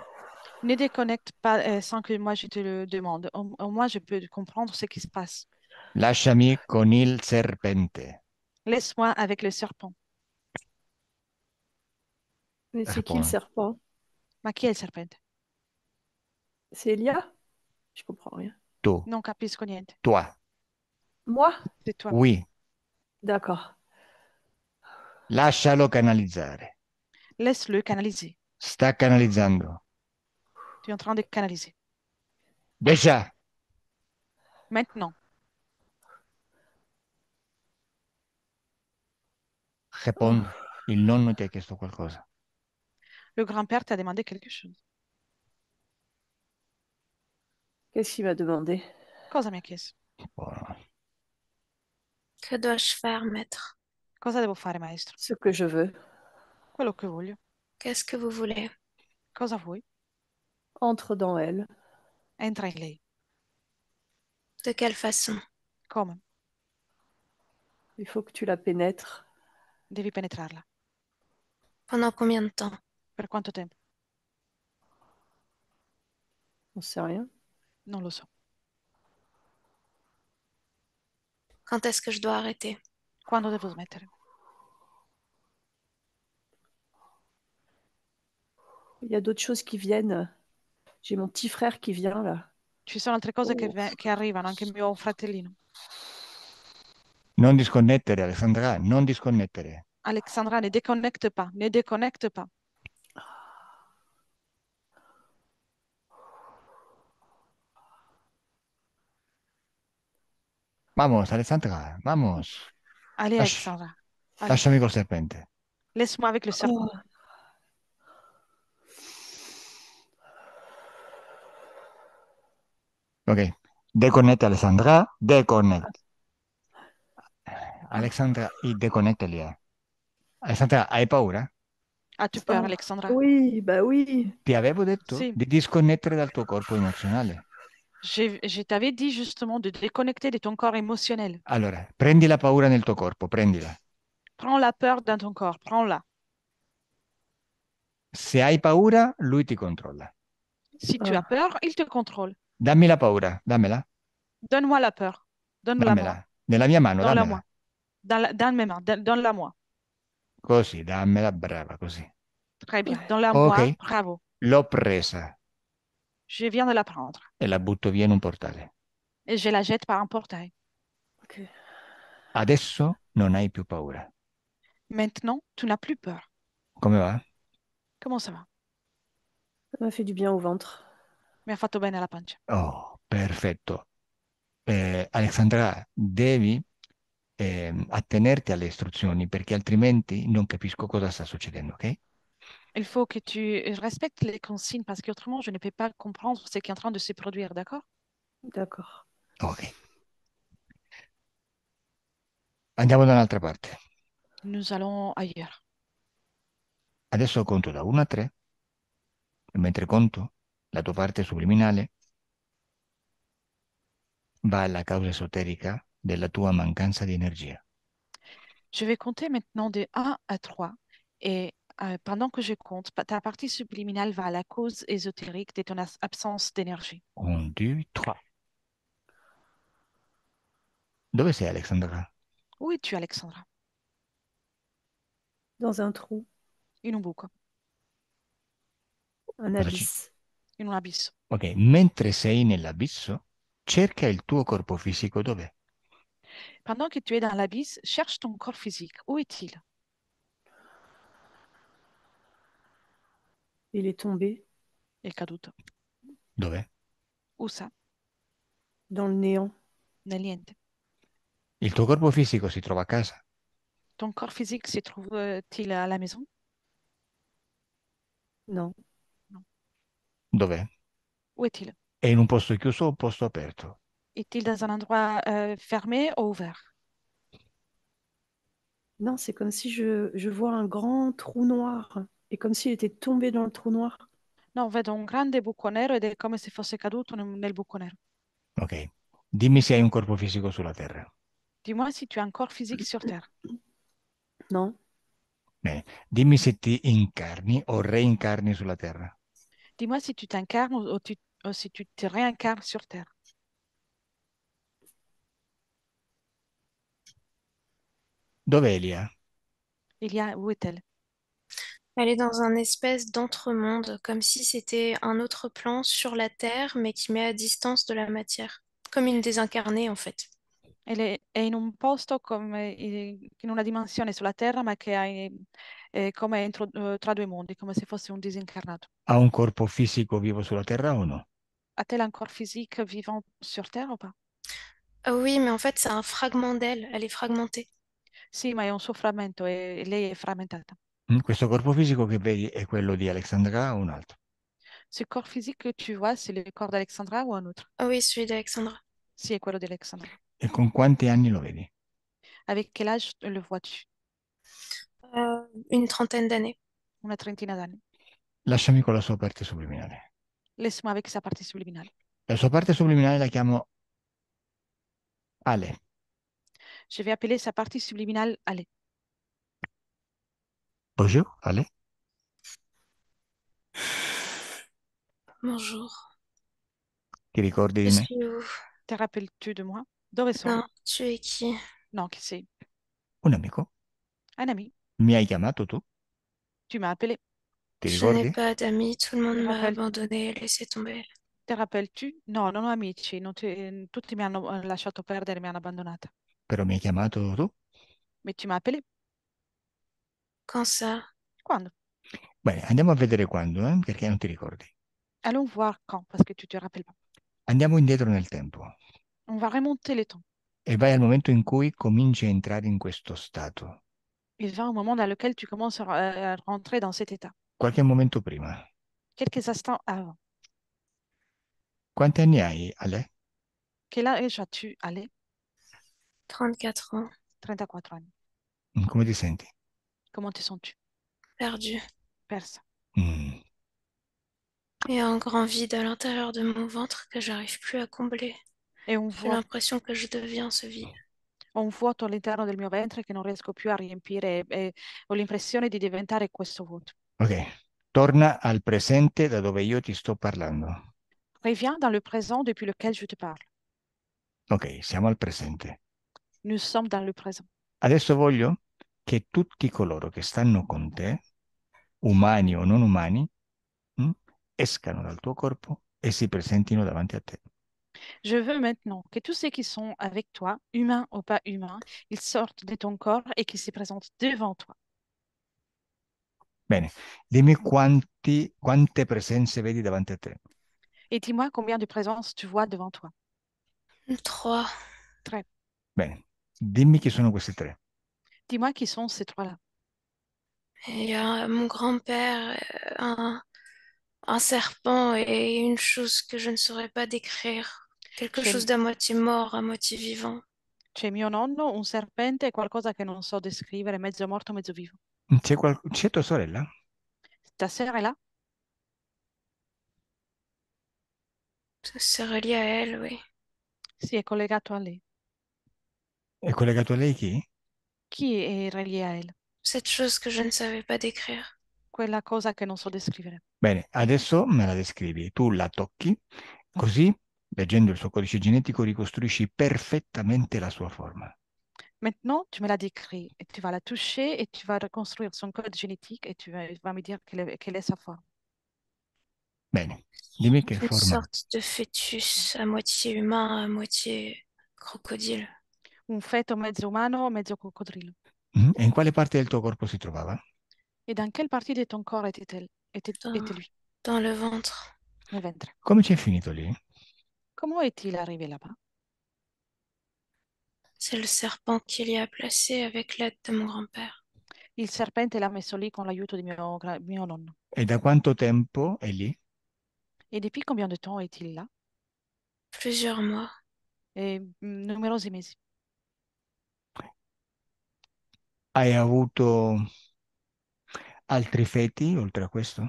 Ne déconnecte pas sans que moi je te le demande. Au moins, je peux comprendre ce qui se passe. Lasciami con il serpente. Laisse-moi avec le serpent. Mais c'est qui le Rispondi. serpent? Ma chi è il serpente? C'est Elia? Je comprends rien. Tu, Non capisco niente. toi, Moi? C'est toi. oui, D'accord. lascialo canalizzare. Laisse-le canaliser. Sta canalizzando. Tu es en train de canaliser. Déjà, Maintenant, rispondi. Il nonno ti ha chiesto qualcosa. le grand-père t'a demandé quelque chose. Qu'est-ce qu'il m'a demandé? Cosa mi ha chiesto? Buono. Que dois-je faire, maître? Cosa devo fare, maestro? Ce que je veux. Quello che voglio. Qu'est-ce que vous voulez? Cosa vuoi? Entre dans elle. Entra in lei. De quelle façon? Come? Il faut que tu la pénètres. Devi penetrarla. Pendant combien de temps? Per quanto tempo? On sait rien. Non lo so. Quand est-ce que je dois arrêter? Quando devo smettere? il y a d'autres choses qui viennent. J'ai mon petit frère qui vient là. Ci sono altre cose Oh. che arrivano, anche mio fratellino. Non disconnettere, Alessandra, non disconnettere. Alexandra, ne déconnecte pas, ne déconnecte pas. Vamos, Alessandra, vamos. Allez, Lasci- Alexandra, allez, lasciami col serpente. laisse-moi avec le serpent. Oh. Ok, deconnette Alessandra, deconnect. Alessandra, i deconnettali. Alessandra, hai paura? As-tu peur, Oh. Alexandra? Oui, bah oui. Ti avevo detto Si, di disconnettere dal tuo corpo emozionale. je t'avais dit justement de déconnecter de ton corps émotionnel. Allora, prendi la paura nel tuo corpo, prendila. Prends la peur dans ton corps, prends-la. Se hai paura, lui ti controlla. Si tu as Ah. peur, il te contrôle. Dammi la paura, dammela, Donne-moi la peur. Donne-la moi. dammela. Nella mia mano, Donne-la dammela. moi. Dans mes mains. Donne-la moi. Così, dammela, brava, così. Très bien. Donne-la moi. Ok, Bravo. l'ho presa Je viens de la prendre. e la butto via in un portale. Et je la jette par un portail. Ok. Adesso non hai più paura. Maintenant, tu n'as plus peur. Come va? Comment ça va? Ça m'a fait du bien au ventre. Mi ha fatto bene alla pancia. Oh, perfetto. Alexandra, devi attenerti alle istruzioni perché altrimenti non capisco cosa sta succedendo, ok? Il faut que tu respectes les consignes parce qu'autrement, je ne peux pas comprendre ce qui est en train de se produire, d'accord? D'accord. Ok. Andiamo da un'altra parte. Nous allons ailleurs. Adesso conto da 1 a 3 e mentre conto, la tua parte subliminale va alla causa esoterica della tua mancanza di energia. Je vais compter maintenant de 1 à 3 et pendant que je compte, ta partie subliminale va à la cause ésotérique de ton absence d'énergie. 1, 2, 3. Dove sei, Alexandra? Où es-tu, Alexandra? Dans un trou, In un buco, un Cosa ci- abysse. in un abisso. Ok, mentre sei nell'abisso, cerca il tuo corpo fisico dov'è? Pendant que tu es dans l'abysse, cherche ton corps physique. Où est-il? Il est tombé È caduto. Dov'è? Où ça? dans le néant. Nel niente. Il tuo corpo fisico si trova a casa? Ton corps physique se trouve-t-il à la maison? Non, Non. Dov'è? Où est-il? È in un posto chiuso o un posto aperto? Est-il dans un endroit fermé ou ouvert? non, c'est comme si je vois un grand trou noir. Et comme s'il était tombé dans le trou noir. No, vedo un grande buco nero ed è come se fosse caduto nel buco nero. Ok. Dimmi se hai un corpo fisico sulla Terra. Dis-moi si tu as un corps physique sur Terre. Non, Bene. Dimmi se ti incarni o reincarni sulla Terra. Dis-moi si tu t'incarnes ou si tu te réincarnes sur Terre. Dov'è Elia? Où est-elle? Elle est dans un espèce d'entremonde, comme si c'était un autre plan sur la Terre, mais qui met à distance de la matière. Comme une désincarnée, en fait. È in un posto come in una dimensione sulla Terra, ma che è come tra due mondi, come se fosse un disincarnato. Ha un corpo fisico vivo sulla Terra o no? A-t-elle un corps physique vivant sur Terre ou pas? Ah oui, mais en fait, c'est un fragment d'elle. Elle est fragmentée. Sì, ma è un suo frammento e lei è frammentata. Questo corpo fisico che vedi è quello di Alexandra o un altro? Ce corps physique que tu vois, c'est le corps d'Alexandra ou un autre? Ah oui, celui d'Alexandra. Sì, è quello di Alexandra. E con quanti anni lo vedi? Avec quel âge le vois-tu? Une trentaine d'années. Una trentina d'anni. Lasciami con la sua parte subliminale. Laisse-moi avec sa partie subliminale. La sua parte subliminale la chiamo Ale. Je vais appeler sa partie subliminale Ale. Bonjour, Ale. Bonjour. Ti ricordi Je di me? suis où? Te rappelles-tu de moi? Dove sono? Non, tu es qui? Non, chi sei? Un amico? Un ami. Mi hai chiamato tu? Tu m'as appelé. Ti Je n'ai ricordi? pas d'amis, tout le monde Ti m'a rappel- abandonné, laissé tomber. Ti rappelles-tu? No, non ho amici, tutti mi hanno lasciato perdere, mi hanno abbandonata. Però mi hai chiamato tu? Mais tu m'as appelé. Quand ça? Quando? Bene, andiamo a vedere quando, perché non ti ricordi. Allons voir quand, parce que tu te rappelles pas. Andiamo indietro nel tempo On va remonter les temps. e vai al momento in cui cominci a entrare in questo stato. Il va au moment dans lequel tu commences à rentrer dans cet état. Qualche momento prima. Quelques instants avant. Quanti anni hai, Ale? Quel âge as-tu? Allez, 34 ans, 34 anni. Come ti senti? Comment te sens-tu? perdu. Persa. Mm. Et un grand vide à l'intérieur de mon ventre que j'arrive plus à combler. E un J'ai vuoto, l'impression que je deviens ce vide. ho un vuoto all'interno del mio ventre che non riesco più a riempire e ho l'impressione di diventare questo vuoto. Ok, torna al presente da dove io ti sto parlando. Reviens dans le présent depuis lequel je te parle. Ok, siamo al presente. Nous sommes dans le présent. Adesso voglio che tutti coloro che stanno con te, umani o non umani, escano dal tuo corpo e si presentino davanti a te. Je veux maintenant que tous ceux qui sont avec toi, humains ou pas humains, ils sortent de ton corps et qu'ils se présentent devant toi. Bene, dimmi quante presenze vedi davanti a te. Et dis-moi combien de présences tu vois devant toi. 3. Très. Bene, dimmi chi sono queste tre. Dis-moi qui sont ces trois-là. Il y a mon grand-père, un serpent et une chose que je ne saurais pas décrire. Quelque C'è, chose d'à moitié mort, à moitié vivant. c'è mio nonno, un serpente e qualcosa che non so descrivere, mezzo morto, mezzo vivo. C'è tua sorella? Ta sœur est là? C'est relié à elle, oui. Si, è collegato a lei. È collegato a lei chi? Chi è relié a elle? Cette chose que je ne savais pas décrire. Quella cosa che non so descrivere. Bene, adesso me la descrivi. Tu la tocchi, così, leggendo il suo codice genetico, ricostruisci perfettamente la sua forma. Maintenant, tu me la décris et tu vas la toucher et tu vas reconstruire son code génétique et tu vas me dire quelle est sa forme. Bene, dimmi che Une forma. sorte de fœtus, à moitié humain, à moitié crocodile. Un feto mezzo umano, mezzo coccodrillo. E in quale parte del tuo corpo si trovava? Et dans quelle partie de ton corps Dans, était lui? dans le ventre. Nel ventre. Come c'è finito lì? Comment est-il arrivé là-bas? C'est le serpent qui l'y a placé avec l'aide de mon grand-père. Il serpente l'ha messo lì con l'aiuto di mio nonno. E da quanto tempo è lì? Et depuis combien de temps est-il là? Plusieurs mois. Et numerosi mesi. Hai avuto altri feti oltre a questo?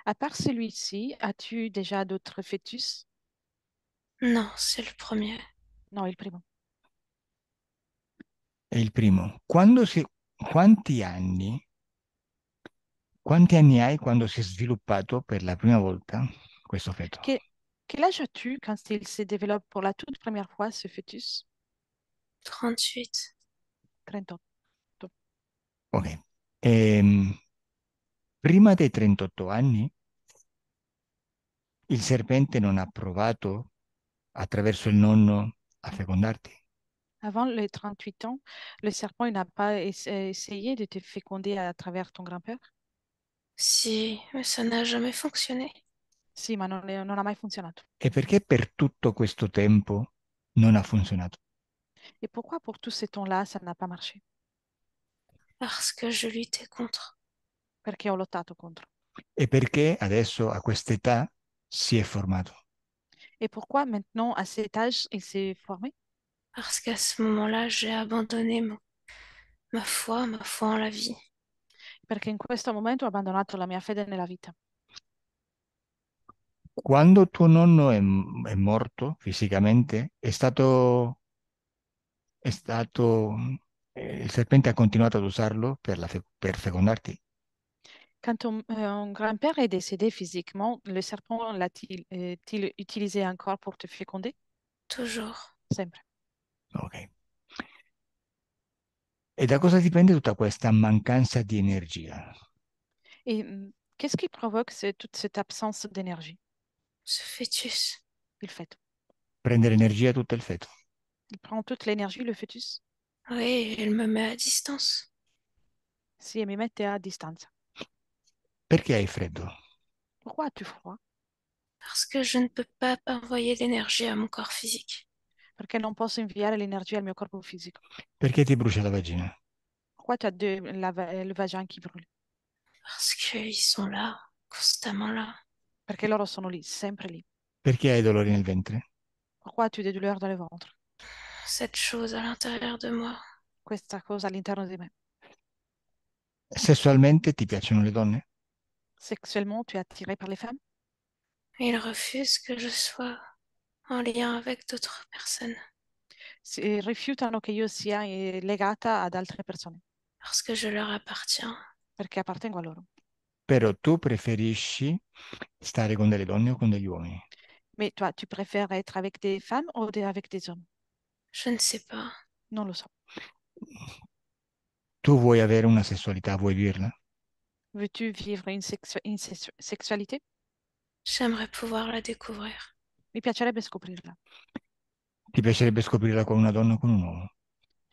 À part celui-ci, as-tu déjà d'autres fœtus? Non, c'est le premier. Non, il primo. È il primo. Quanti anni, quanti anni hai quando si è sviluppato per la prima volta questo feto? Quel âge as-tu quand il se développe pour la toute première fois, ce fœtus? 38. 38. Ok. Ehm, Prima dei 38 anni, il serpente non ha provato attraverso il nonno a fecondarti? Avant les 38 ans, le serpent il n'a pas essayé de te féconder à travers ton grand-père? Si, mais ça n'a jamais fonctionné. Sì, ma non ha mai funzionato. E perché per tutto questo tempo non ha funzionato? Et pourquoi pour tous ces temps-là, ça n'a pas marché? Parce que je luttais contre. Perché ho lottato contro. E perché adesso a quest'età si è formato? Et pourquoi maintenant, à cet âge, il s'est formé? Parce qu'à ce moment-là, j'ai abandonné ma foi en la vie. Perché in questo momento ho abbandonato la mia fede nella vita. Quando tuo nonno è morto fisicamente, il serpente ha continuato ad usarlo per fecondarti? Quand ton grand-père est décédé physiquement, le serpent l'a-t-il utilisé encore pour te féconder? Toujours. Sempre. Ok. E da cosa dipende tutta questa mancanza di energia? Et Qu'est-ce qui provoque toute cette absence d'énergie? Ce fœtus. Il fait. Prende l'energia tutto il feto. Il prend toute l'énergie, le fœtus. Oui, il me met à distance. Si e mi mette a distanza. Perché hai freddo? Pourquoi as-tu froid? Parce que je ne peux pas envoyer d'énergie à mon corps physique. Perché non posso inviare l'energia al mio corpo fisico. Perché ti brucia la vagina? Pourquoi tu as le vagin qui brûle? Parce qu'ils sont là, constamment là. Perché loro sono lì, sempre lì. Perché hai dolori nel ventre? Pourquoi as-tu des douleurs dans le ventre? Cette chose à l'intérieur de moi. Questa cosa all'interno di me. Sessualmente ti piacciono le donne? Sexuellement, tu es attiré par les femmes? Il refuse que je sois en lien avec d'autres personnes. Rifiutano che io sia legata ad altre persone, Parce que je leur appartiens. perché appartengo a loro. Però tu preferisci stare con delle donne o con degli uomini? Mais toi, tu préfères être avec des femmes ou avec des hommes? Je ne sais pas. Non lo so. Tu vuoi avere una sessualità, vuoi viverla? Veux-tu vivre une sexualité? J'aimerais pouvoir la découvrir. Mi piacerebbe scoprirla. Ti piacerebbe scoprirla con una donna o con un uomo?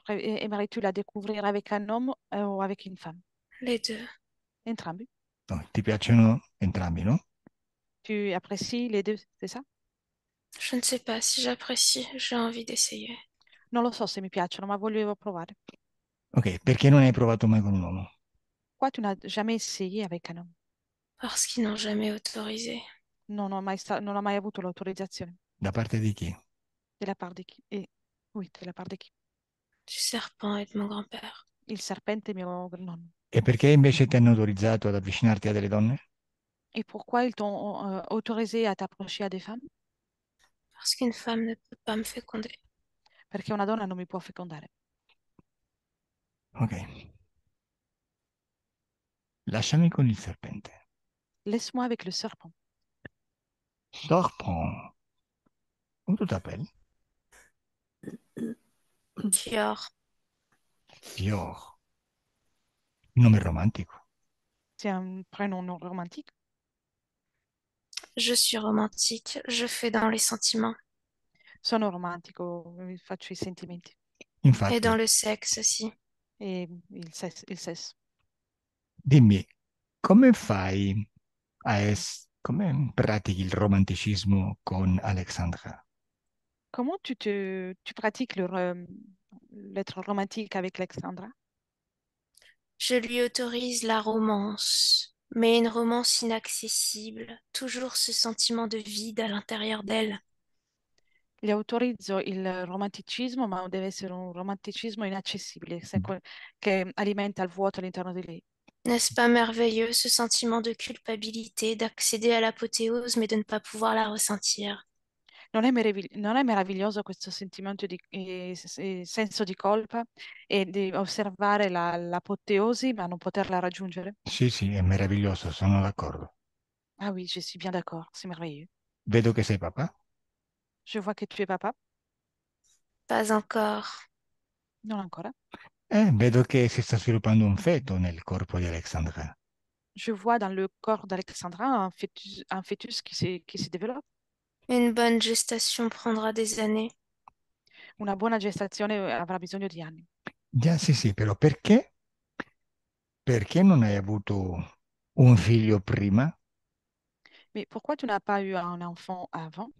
Aimerais-tu la découvrir avec un homme ou avec une femme? Les deux. Entrambi. No, ti piacciono entrambi, no? Tu apprécies les deux, c'est ça? Je ne sais pas si j'apprécie. J'ai envie d'essayer. Non lo so se mi piacciono, ma volevo provare. Ok, perché non hai provato mai con un uomo? Pourquoi tu n'as jamais essayé avec un homme? Parce qu'ils n'ont jamais autorisé. Non ho mai avuto l'autorizzazione. Da parte di chi? De la part di chi? Oui, de la part di chi? Du serpent et de mon grand-père. Il serpente mio nonno. E perché invece ti hanno autorizzato ad avvicinarti a delle donne? Et pourquoi ils t'ont autorisé à t'approcher à des femmes? Parce qu'une femme ne peut pas me féconder. Perché una donna non mi può fecondare. Ok. Lasciami con il serpente. Laisse-moi avec le serpent. Serpent. Come tu t'appelles? Kior. Fior. Un nome romantico. C'est un prénom non romantique. Je suis romantique. Je fais dans les sentiments. Sono romantico, faccio i sentimenti. Et Infatti, dans le sexe aussi. E il sesso. dimmi, come fai come pratichi il romanticismo con Alexandra? Comment tu pratiques l'être romantique avec Alexandra? Je lui autorise la romance, mais une romance inaccessible, toujours ce sentiment de vide à l'intérieur d'elle. Le autorizzo il romanticismo, ma deve essere un romanticismo inaccessibile, che alimenta il vuoto all'interno di lei. N'est-ce pas merveilleux ce sentiment de culpabilité, d'accéder à l'apothéose, mais de ne pas pouvoir la ressentir? Non è meraviglioso questo sentimento di senso di colpa e di osservare l'apoteosi, ma non poterla raggiungere? Sì, sì, è meraviglioso, sono d'accordo. Ah oui, je suis bien d'accord, c'est merveilleux. Vedo che sei papà. Je vois que tu es papa, Pas encore. non ancora. Vedo che si sta sviluppando un feto nel corpo di Alexandra. Je vois dans le corps d'Alexandra un fœtus qui se développe. Une bonne gestation prendra des années. Una buona gestazione avrà bisogno di anni. Già, sì, sì, però perché? Perché non hai avuto un figlio prima? Mais pourquoi tu n'as pas eu un enfant avant?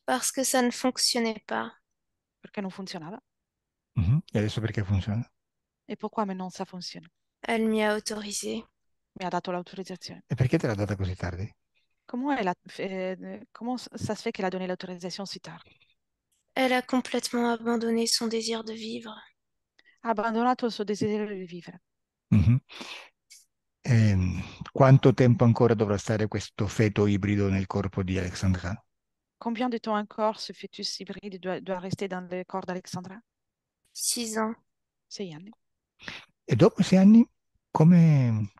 Parce que ça ne fonctionnait pas. Perché non funzionava. Mhm. E adesso perché funziona? E pourquoi maintenant ça fonctionne? Elle m'y a autorisé. Mi ha dato l'autorizzazione. E perché te l'ha data così tardi? Comment ça se fait qu'elle a donné l'autorisation si tard? Elle a complètement abandonné son désir de vivre. Ha abbandonato il suo desiderio di vivere. Mhm. Quanto tempo ancora dovrà stare questo feto ibrido nel corpo di Alexandra? Combien de temps encore ce fœtus hybride doit rester dans le corps d'Alexandra? 6 ans. 6 anni. E dopo 6 anni,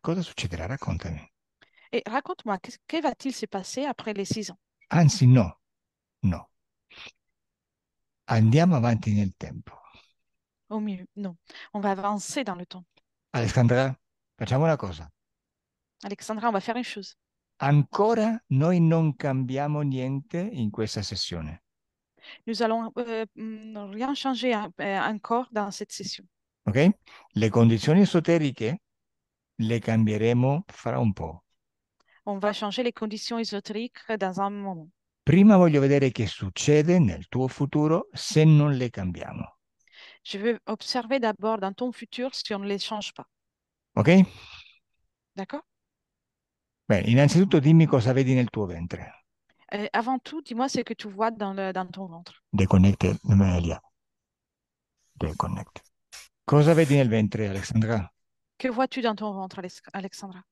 cosa succederà? Raccontami. Et raconte-moi, que va-t-il se passer après les 6 ans? Anzi, no, no. Andiamo avanti nel tempo. Au mieux, non. On va avancer dans le temps. Alexandra, facciamo una cosa. Alexandra, on va faire une chose. Ancora noi non cambiamo niente in questa sessione. Nous allons rien changer encore dans cette session. Ok? Le condizioni esoteriche le cambieremo fra un po'. On va changer les conditions ésotériques dans un moment. Prima voglio vedere che succede nel tuo futuro se non le cambiamo. Je veux observer d'abord dans ton futur si on ne les change pas. Ok? D'accord? Bene, innanzitutto dimmi cosa vedi nel tuo ventre. Avant tout, dis-moi ce que tu vois dans ton ventre. Deconnected, Melia. Deconnect. Cosa vedi nel ventre, Alexandra? Que vois-tu dans ton ventre, Alexandra?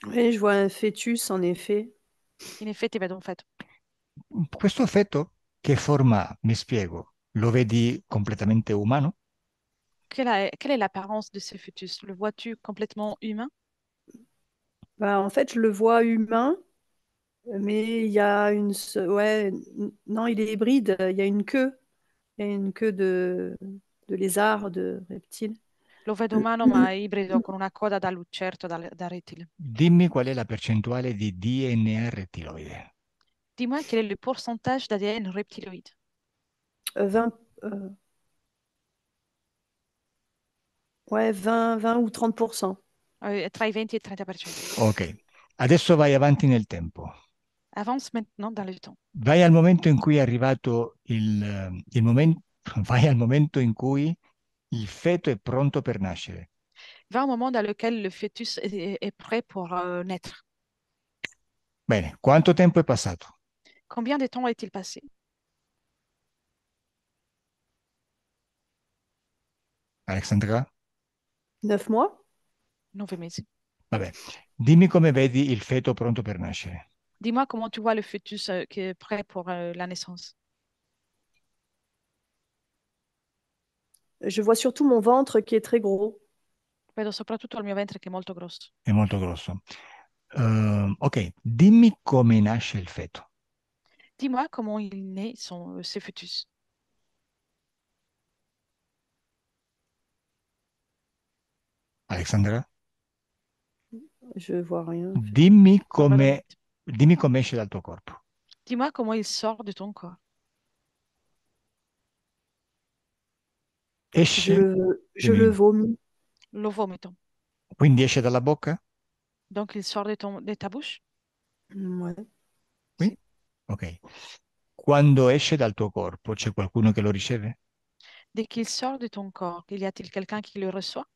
Oui, je vois un fœtus, en effet. In effetti vedo un feto. Questo feto che forma ha? Mi spiego. Lo vedi completamente umano? Quelle est l'apparence de ce fœtus? Le vois-tu complètement humain? Bah, en fait, je le vois humain, mais il y a ouais, non, il est hybride. Il y a une queue. Il y a une queue de lézard, de reptile. Lo vedo umano ma ibrido con una coda da lucerto, da rettile. Dimmi qual è la percentuale di DNA rettiloide. Dis-moi quel est le pourcentage d'ADN reptiloïde? 20, ouais, 20 ou 30%. Tra i 20 e il 30%. Ok, adesso vai avanti nel tempo. Avance maintenant dans le temps. Vai al momento in cui è arrivato il momento, vai al momento in cui il feto è pronto per nascere. Va un moment dans lequel le fœtus est prêt pour naître. Bene, quanto tempo è passato? Combien de temps est-il passé? Alexandra? 9 mois? 9 mesi. Vabbè, dimmi come vedi il feto pronto per nascere. Dis-moi comment tu vois le fœtus qui est prêt pour la naissance. Je vois surtout mon ventre qui est très gros. Vedo soprattutto il mio ventre che è molto grosso. È molto grosso. Ok, dimmi come nasce il feto. Dis-moi comment il naît ce fœtus. Alexandra? Je vois rien, en fait. Dimmi Non vedo come, niente. dimmi come esce dal tuo corpo. Dis-moi comment il sort de ton corps. Esce, Je le vomis. Lo vomito. quindi esce dalla bocca? Donc il sort de ta bouche? Ouais. Qui? Si. Ok. Quando esce dal tuo corpo, c'è qualcuno che lo riceve? Dès qu'il sort de ton corps, y a-t-il quelqu'un qui le reçoit?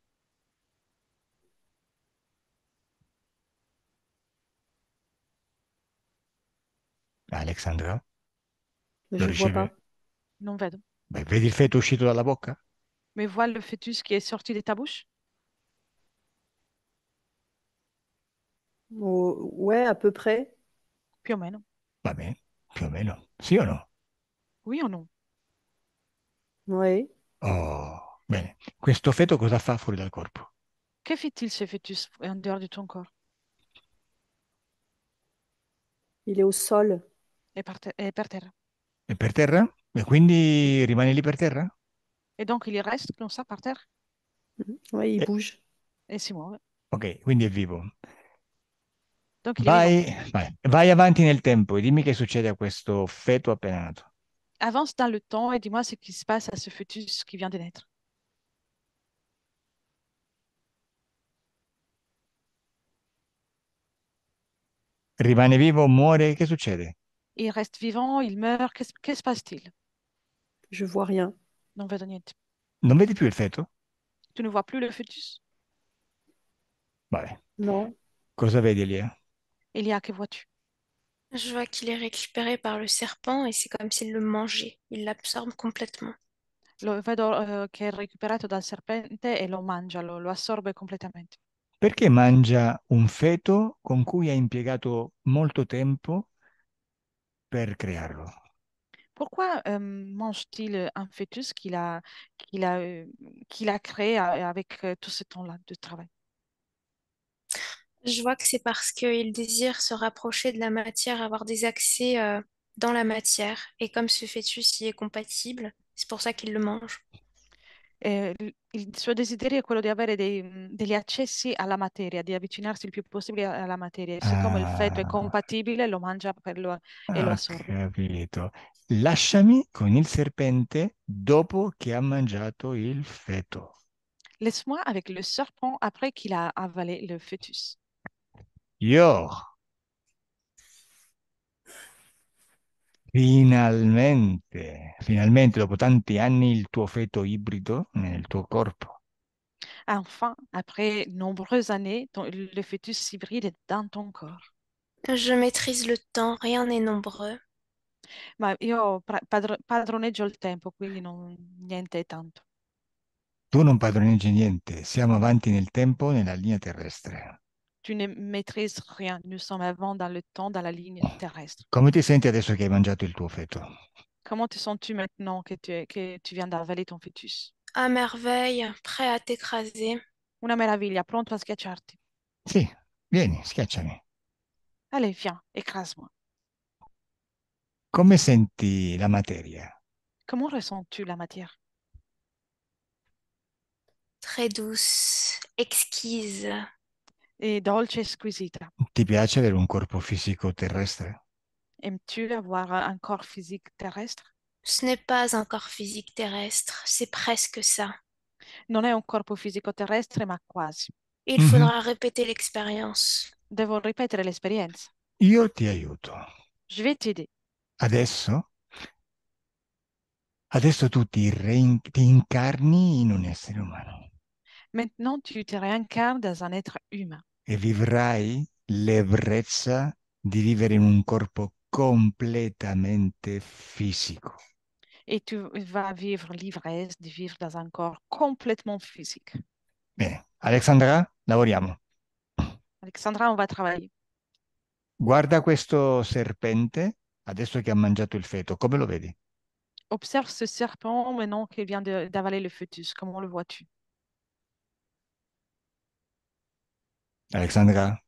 Alexandra? Lo Je vois riceve? pas. Non vedo. Beh, vedi il feto uscito dalla bocca? Mais vois le fœtus qui est sorti de ta bouche? Oh, ouais, à peu près. Più o meno. Va bene, più o meno. Sì o no? Oui ou non? Ouais. Oh, bene. Questo feto cosa fa fuori dal corpo? Que fait-il ce fœtus en dehors de ton corps? Il est au sol. È per terra. È per terra? E quindi rimane lì per terra? Et donc il reste comme ça par terre Ouais, il Eh, et bouge. si muove. ok, quindi è vivo. Donc il est vivant. Vai avanti nel tempo e dimmi che succede a questo feto appena nato. Avance dans le temps et dis-moi ce qui se passe à ce fœtus qui vient de naître. Rimane vivo, muore, che succede? Il reste vivant, il meurt, que se passe-t-il? Je vois rien. Non vedo niente. Non vedi più il feto? Tu ne vois plus le fœtus? Vabbè, Non. cosa vedi, Elia? Elia, que vois-tu? Je vois qu'il est récupéré par le serpent et c'est comme s'il le mangeait. Il l'absorbe complètement. Lo vedo che è recuperato dal serpente e lo mangia, lo assorbe completamente. Perché mangia un feto con cui ha impiegato molto tempo per crearlo? Pourquoi mange-t-il un fœtus qu'il a, euh, qu'il a créé avec tout ce temps-là de travail? Je vois que c'est parce qu'il désire se rapprocher de la matière, avoir des accès dans la matière. Et comme ce fœtus y est compatible, c'est pour ça qu'il le mange. Il suo desiderio è quello di avere degli accessi alla materia, di avvicinarsi il più possibile alla materia. E siccome il feto è Ah, compatibile, lo mangia e lo ho assorbe. capito. Lasciami con il serpente dopo che ha mangiato il feto. Laisse-moi avec le serpent après qu'il a avalé le fœtus. Io, finalmente, dopo tanti anni, il tuo feto ibrido nel tuo corpo. Enfin, après nombreuses années, le fœtus hybride est dans ton corps. Je maîtrise le temps, rien n'est nombreux. Ma io padroneggio il tempo, quindi niente è tanto. Tu non padroneggi niente, siamo avanti nel tempo nella linea terrestre. Tu ne maîtrises rien. Nous sommes avant dans le temps, dans la ligne terrestre. Come ti senti adesso che hai mangiato il tuo feto? Comment te sens-tu maintenant que tu viens d'avaler ton fœtus? À merveille, prêt à t'écraser. Una meraviglia, pronto a schiacciarti. Sì, vieni, schiacciami. Allez, viens, écrase-moi. Come senti la materia? Comment ressens-tu la matière? Très douce, exquise. Et dolce e squisita. Ti piace avere un corpo fisico terrestre? Aimes-tu avoir un corps physique terrestre? Ce n'est pas un corps physique terrestre, c'est presque ça. Non è un corpo fisico terrestre, ma quasi. Il Mhm. faudra répéter l'expérience. Devo ripetere l'esperienza. Io ti aiuto. Je vais t'aider. Adesso, adesso tu ti incarni in un essere umano Maintenant, tu te réincarnes dans un être humain e vivrai l'ebbrezza di vivere in un corpo completamente fisico. et tu vas vivre l'ivresse de vivre dans un corps complètement physique. Bene, Alexandra, lavoriamo. Alexandra, on va travailler. Guarda questo serpente adesso che ha mangiato il feto, come lo vedi? Observe ce serpent maintenant qu'il vient d'avaler le fœtus. Comment le vois-tu? Alexandra,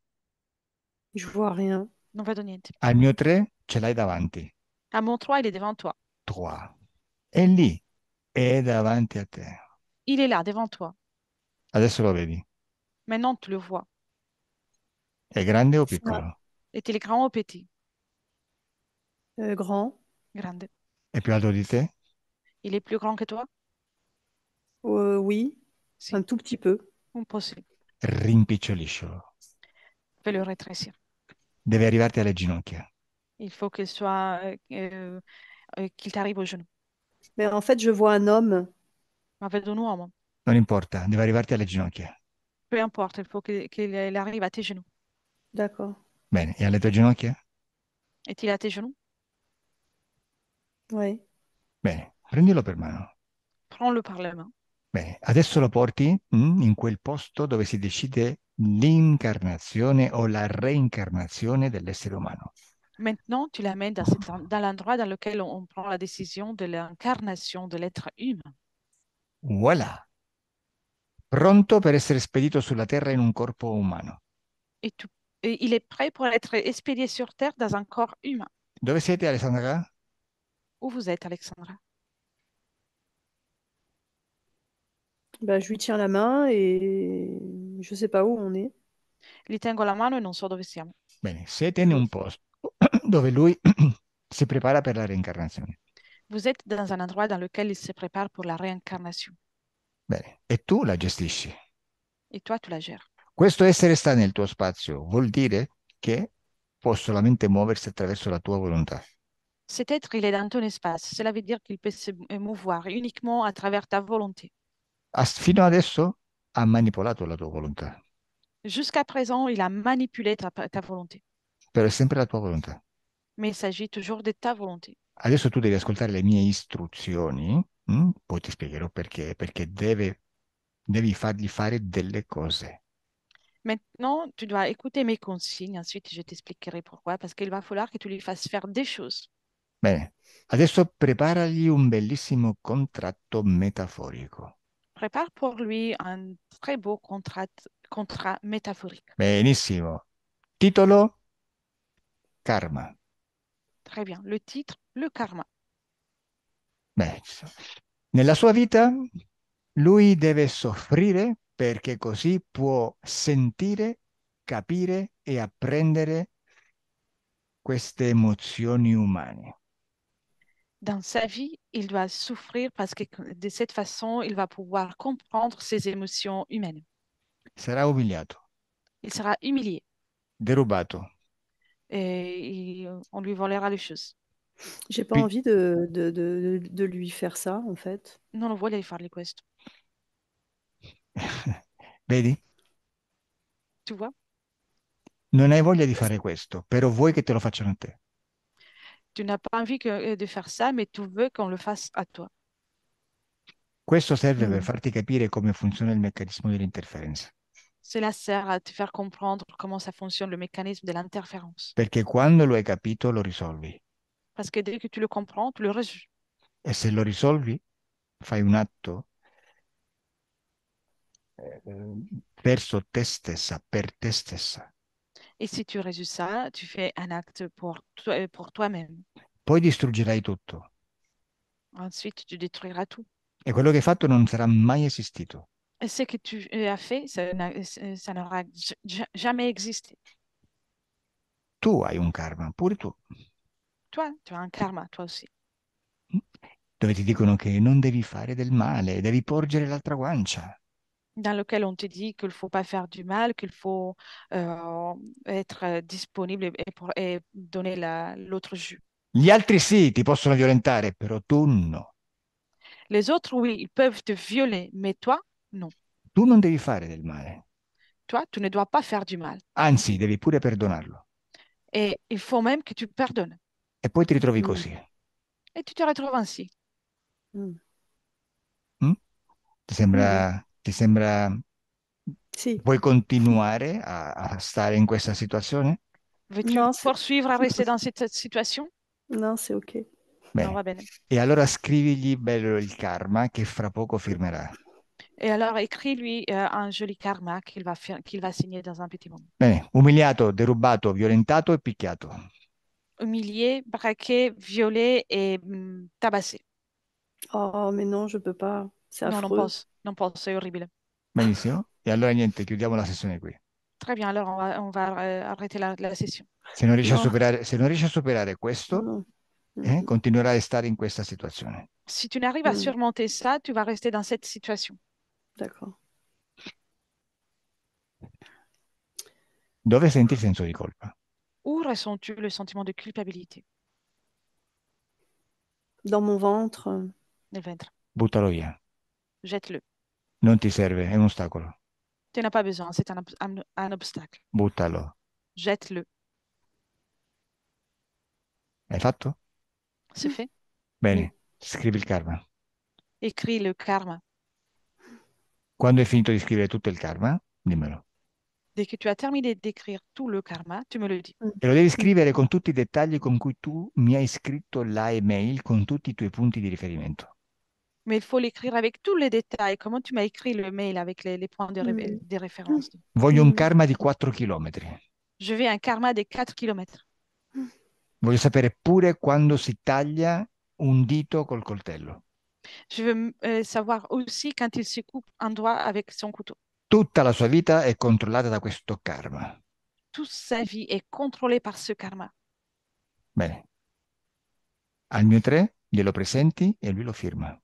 Je vois rien. Non vedo niente. al mio 3 ce l'hai davanti, À mon 3, il est devant toi. 3. E lì, è davanti a te. Il est là, devant toi. Adesso lo vedi. Maintenant, tu le vois. È grande o Ah, piccolo? Est-il grand ou petit? grand. Grande. È più alto di te? Il est plus grand que toi? Oui, Si, un tout petit peu. impossible. Rimpiccioliscilo. Fais le rétrécir. Deve arrivarti alle ginocchia. Il faut qu'il t'arrive au genou. Mais en fait, je vois un homme. Ma vedo un uomo. Non importa, deve arrivarti alle ginocchia. Peu importe, il faut qu'il arrive à tes genoux. D'accord. Bene, e alle tue ginocchia? Est-il à tes genoux? Oui. Bene, prendilo per mano. Prends-le par la main. Bene, adesso lo porti in quel posto dove si decide l'incarnazione o la reincarnazione dell'essere umano. Maintenant, tu l'amènes dans l'endroit dans lequel on prend la décision de l'incarnation de l'être humain. Voilà, pronto per essere spedito sulla Terra in un corpo umano. Et, tu- et il est prêt pour être expédié sur Terre dans un corps humain. Dove siete, Alessandra? Où vous êtes, Alexandra? Bah, je lui tiens la main et je sais pas où on est. Gli tengo la mano e non so dove siamo. Bene, siete in un posto dove lui si prepara per la reincarnazione. Vous êtes dans un endroit dans lequel il se prépare pour la réincarnation. Bene, e tu la gestisci. Et toi, tu la gères. Questo essere sta nel tuo spazio vuol dire che può solamente muoversi attraverso la tua volontà. Cet être, il est dans ton espace. Cela veut dire qu'il peut se mouvoir uniquement à travers ta volonté. Fino adesso ha manipolato la tua volontà, Jusqu'à présent, il a manipulé ta volonté. però è sempre la tua volontà. Mais il s'agit toujours de ta volonté. Adesso tu devi ascoltare le mie istruzioni, poi ti spiegherò perché, perché devi fargli fare delle cose. Maintenant, tu dois écouter mes consignes. Ensuite, je t'expliquerai pourquoi. Parce qu'il va falloir que tu lui fasses faire des choses. Bene, adesso preparagli un bellissimo contratto metaforico. Prépare pour lui un très beau contrat métaphorique. Benissimo. Titolo: Karma. Très bien. Le titre, le karma. Beh, nella sua vita Lui deve soffrire perché così può sentire, capire e apprendere queste emozioni umane. Dans sa vie, il doit souffrir parce que de cette façon, il va pouvoir comprendre ses émotions humaines. Sarà umiliato, Il sera humilié derubato, et on lui volera les choses. J'ai pas pi- envie de lui faire ça, en fait. Non voglio fargli questo. Vedi? Tu vois? Non hai voglia di fare questo, però vuoi che te lo facciano a te. Tu n'as pas envie de faire ça, mais tu veux qu'on le fasse à toi. Questo serve per Mm. farti capire come funziona il meccanismo dell'interferenza. Cela sert à te faire comprendre comment ça fonctionne, le mécanisme de l'interférence. Perché quando lo hai capito, lo risolvi. Parce que dès que tu le comprends, tu le résous. E se lo risolvi, fai un atto verso te stessa, per te stessa. Et si tu résous ça, tu fais un acte pour toi-même. Poi distruggerai tutto. Ensuite, tu détruiras tout. E quello che hai fatto non sarà mai esistito. Et ce que tu as fait, ça n'aura jamais existé. Tu hai un karma, pure tu, Toi, tu as un karma, toi aussi, dove ti dicono che non devi fare del male, devi porgere l'altra guancia. dans lequel on te dit qu'il ne faut pas faire du mal, qu'il faut euh, être disponible et donner l'autre jus. Gli altri sì, ti possono violentare, però tu no. Les autres, oui, ils peuvent te violer, mais toi, non. Tu non devi fare del male, Toi, tu ne dois pas faire du mal. anzi, devi pure perdonarlo. Et il faut même que tu pardonnes. E poi ti ritrovi Mm. così. Et tu te retrouves ainsi. Mm. Mm? Ti Mhm. sembra, ti sembra, Si. vuoi continuare a stare in questa situazione? Veux-tu Non, poursuivre à rester dans cette situation? non, c'est OK. Non, va Bene. bene. E allora scrivigli bello il karma che fra poco firmerà. Et alors, écris-lui un joli karma qu'il va signer dans un petit moment. Bene, umiliato, derubato, violentato e picchiato. Humilié, braqué, violé et tabassé. Oh, mais non, je peux pas. C'est Non, affreux. non posso, c'est orribile. Benissimo. E allora niente, chiudiamo la sessione qui. Très bien, alors on va arrêter la session. Non, Se non riesci a superare questo, non. Mhm. continuerai a stare in questa situazione. Si tu n'arrives à Mm. surmonter ça, tu vas rester dans cette situation. D'accord. Dove senti il senso di colpa? Où ressens-tu le sentiment de culpabilité? Dans mon ventre. Nel ventre. Buttalo via. Jette-le. Non ti serve, è un ostacolo. Tu n'as pas besoin, c'est un obstacle. Buttalo. Jette-le. Hai fatto? C'est fait. Oui. Bene, scrivi il karma. Écris le karma. Quando hai finito di scrivere tutto il karma, dimmelo. Dès que tu as terminé d'écrire tout le karma, tu me le dis. Mm. E lo devi Mm. scrivere con tutti i dettagli con cui tu mi hai scritto la email con tutti i tuoi punti di riferimento. Mais il faut l'écrire avec tous les détails. Comment tu m'as écrit le mail avec les points Mm. des références? Voglio un Mm. karma di 4 chilometri. Je veux un karma de 4 kilomètres. Voglio sapere pure quando si taglia un dito col coltello. Je veux savoir aussi quand il se coupe un doigt avec son couteau. Tutta la sua vita è controllata da questo karma. Toute sa vie est contrôlée par ce karma. Bene. Al mio 3 glielo presenti e lui lo firma.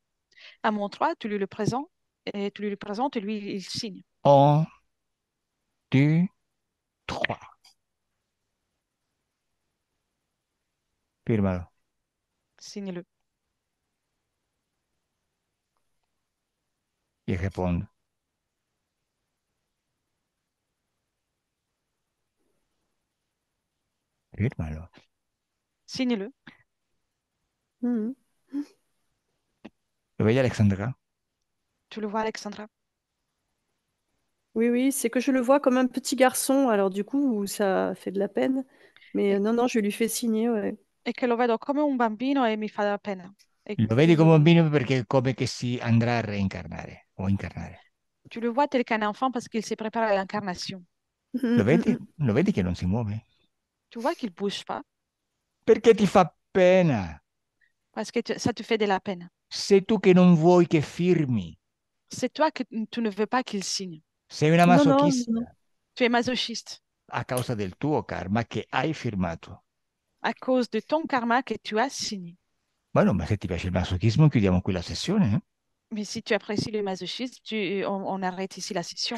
À mon 3, tu lui le présentes et lui, il signe. 1, 2, 3. Firmalo. Signe-le. Il répond. Firmalo. Signe-le. Mm. Lo vedi Alexandra? Tu le vois, Alexandra? Oui, oui, c'est que je le vois comme un petit garçon, alors du coup, ça fait de la peine. Mais E, non, non, je lui fais signer, ouais. e che lo vedo come un bambino e mi fa pena. E Lo vedi come un bambino perché è come che si andrà a reincarnare o incarnare. tu le vois tel qu'un enfant parce qu'il se prépare à l'incarnation. Lo vedi? Mm. Lo vedi che non si muove? Tu vois qu'il bouge pas Perché ti fa pena. parce que ça te fait de la peine. Sei tu che non vuoi che firmi. C'est toi que tu ne veux pas qu'il signe. Sei una Non, non, masochista non. Tu es masochiste a causa del tuo karma che hai firmato. à cause de ton karma que tu as signé. Bueno, ma se ti piace il masochismo, chiudiamo qui la sessione, eh? Mais si tu apprécies le masochisme, on arrête ici la session.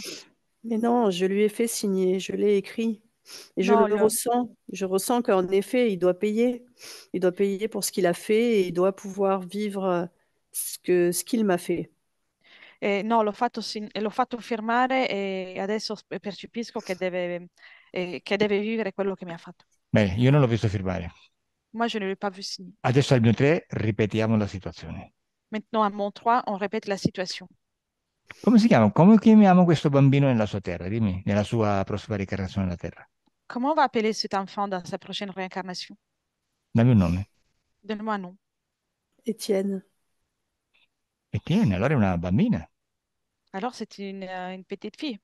Mais non, je lui ai fait signer, je l'ai écrit. Et je Non, le ressens. Je ressens qu'en effet, il doit payer. Il doit payer pour ce qu'il a fait et il doit pouvoir vivre ce qu'il m'a fait. no, l'ho fatto firmare e adesso percepisco che deve vivere quello che mi ha fatto. Bene, io non l'ho visto firmare. Moi, je ne l'ai pas vu signer. Adesso al mio 3 ripetiamo la situazione. Maintenant, à mon 3, on répète la situation. Come si chiama? Come chiamiamo questo bambino nella sua terra? Dimmi, nella sua prossima reincarnazione nella terra. Comment on va appeler cet enfant dans sa prochaine réincarnation? Dammi un nome. Donne-moi un nom. Étienne. Etienne, allora è una bambina. Alors, c'est une petite fille.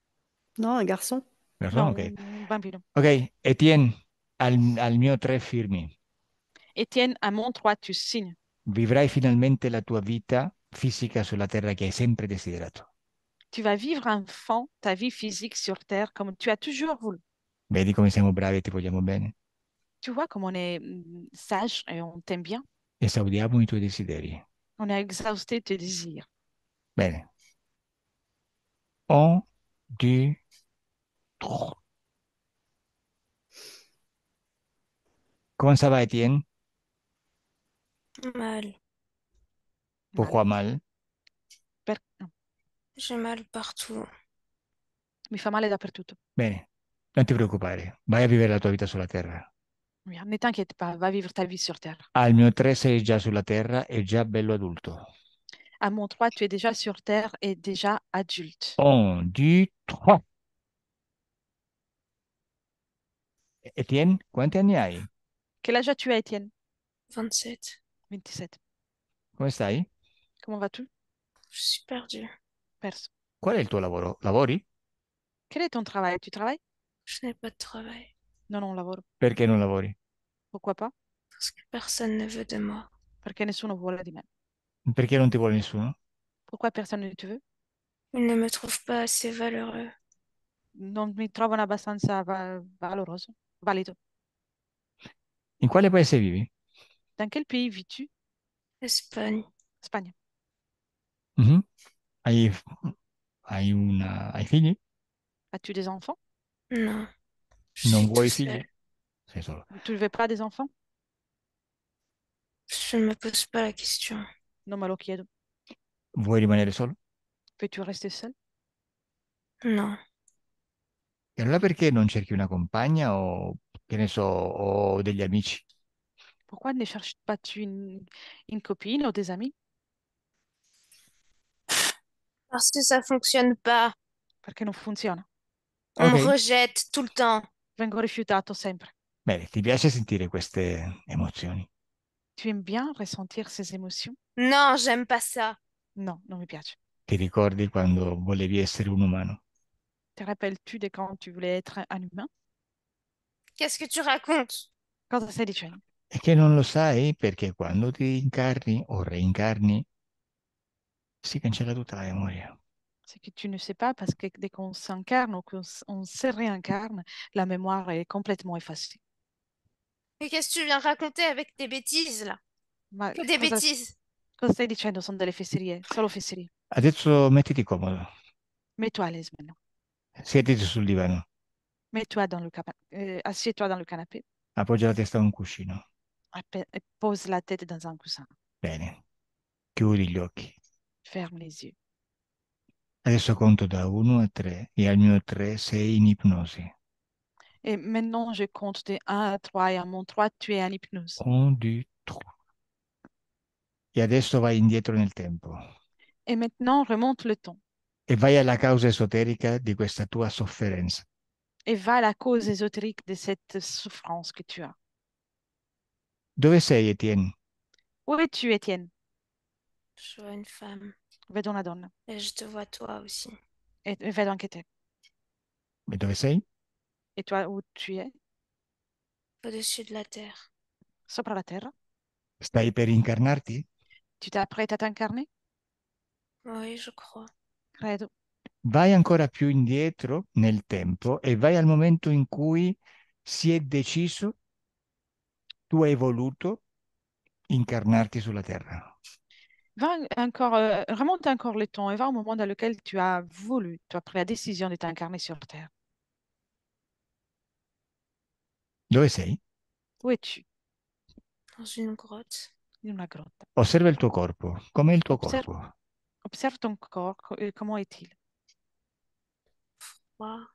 Non, un garçon. Garçon, Non, ok. un bambino. Ok, Etienne, al mio 3 firmi. Étienne, à mon 3, tu signes. Vivrai finalmente la tua vita fisica sulla terra che hai sempre desiderato. Tu vas vivre enfant ta vie physique sur Terre comme tu as toujours voulu. Vedi come siamo bravi e ti vogliamo bene? Tu vois comme on est sage et on t'aime bien. Esaudiamo i tuoi desideri. On a exhausté tes désirs. Bene. 1, 2, 3. Comment ça va, Étienne? Mal. Mal. Pourquoi mal? No, J'ai mal partout. mi fa male dappertutto. Bene, non ti preoccupare, vai a vivere la tua vita sulla terra. Bien, ne t'inquiète pas, va vivre ta vie sur Terre. Al mio 3 sei già sulla terra e già bello adulto. À mon 3, tu es déjà sur Terre et déjà adulte. 1, 2, 3. Etienne, quanti anni hai? Quel âge as-tu, Étienne? 27. 27. Come stai? Comment vas-tu? Je suis perdue. Perso. Qual è il tuo lavoro? Lavori? Quel est ton travail? Tu travailles? Je n'ai pas de travail. Non, non, lavoro. Perché non lavori? Pourquoi pas? Parce que personne ne veut de moi. Perché nessuno vuole di me. Perché non ti vuole nessuno? Pourquoi personne ne te veut? Ils ne me trouvent pas assez valeureux. Non mi trovano abbastanza valoroso, valido. In quale paese vivi? Dans quel pays vis-tu? Espagne. Spagna. Mhm. Hai, hai figli? As-tu des enfants? Non. Je Non suis tout vuoi figli? seul. Sei solo. Tu ne veux pas des enfants? Je ne me pose pas la question. Non me lo chiedo. Vuoi rimanere solo? Peux-tu rester seul? Non. E allora perché non cerchi una compagna o, che ne so, o degli amici? Pourquoi ne cherches pas-tu une copine ou des amis? Parce que ça fonctionne pas. Perché non funziona. On me Ok, rejette tout le temps. Vengo rifiutato sempre. bene, ti piace sentire queste emozioni? Tu aimes bien ressentir ces émotions? Non, j'aime pas ça. No, non mi piace. Ti ricordi quando volevi essere un umano? Te rappelles-tu de quand tu voulais être un humain? Qu'est-ce que tu racontes? Cosa stai dicendo? E che non lo sai perché quando ti incarni o reincarni si cancella tutta la memoria. C'est que tu ne sais pas parce que dès qu'on s'incarne ou qu'on se réincarne, la mémoire est complètement effacée. Mais qu'est-ce que tu viens raconter avec tes bêtises là? Ma Que des bêtises. cosa stai dicendo? Sono delle fesserie, solo fesserie. Adesso mettiti comodo, Mets-toi à l'aise maintenant. siediti sul divano, Mets-toi dans assieds-toi dans le canapé appoggia la testa a un cuscino. et pose la tête dans un coussin. Bene, chiudi gli occhi. Ferme les yeux. Adesso conto da 1 a 3 e al mio 3 sei in ipnosi. Et maintenant, je compte de 1 à 3 et à mon 3, tu es en hypnose. 1, 2, 3. E adesso vai indietro nel tempo Et maintenant, remonte le temps e vai alla causa esoterica di questa tua sofferenza. et va à la cause ésotérique de cette souffrance que tu as. Dove sei, Etienne? Où es-tu, Étienne? Je vois une femme. Vedo una donna. Et je te vois toi aussi. Et vedo anche te. E dove sei? Et toi, où tu es? Au-dessus de la terre. Sopra la terra? Stai per incarnarti? Tu t'apprêtes à t'incarner? Oui, je crois. Credo. Vai ancora più indietro nel tempo e vai al momento in cui si è deciso, tu hai voluto incarnarti sulla Terra. Remonte encore le temps et va au moment dans lequel tu as voulu, tu as pris la décision de t'incarner sur Terre. Dove sei? Où es-tu? Dans une grotte. In una grotta. Osserva il tuo corpo. Com'è il tuo Observe, corpo? observe ton corps, comment est-il? Froid.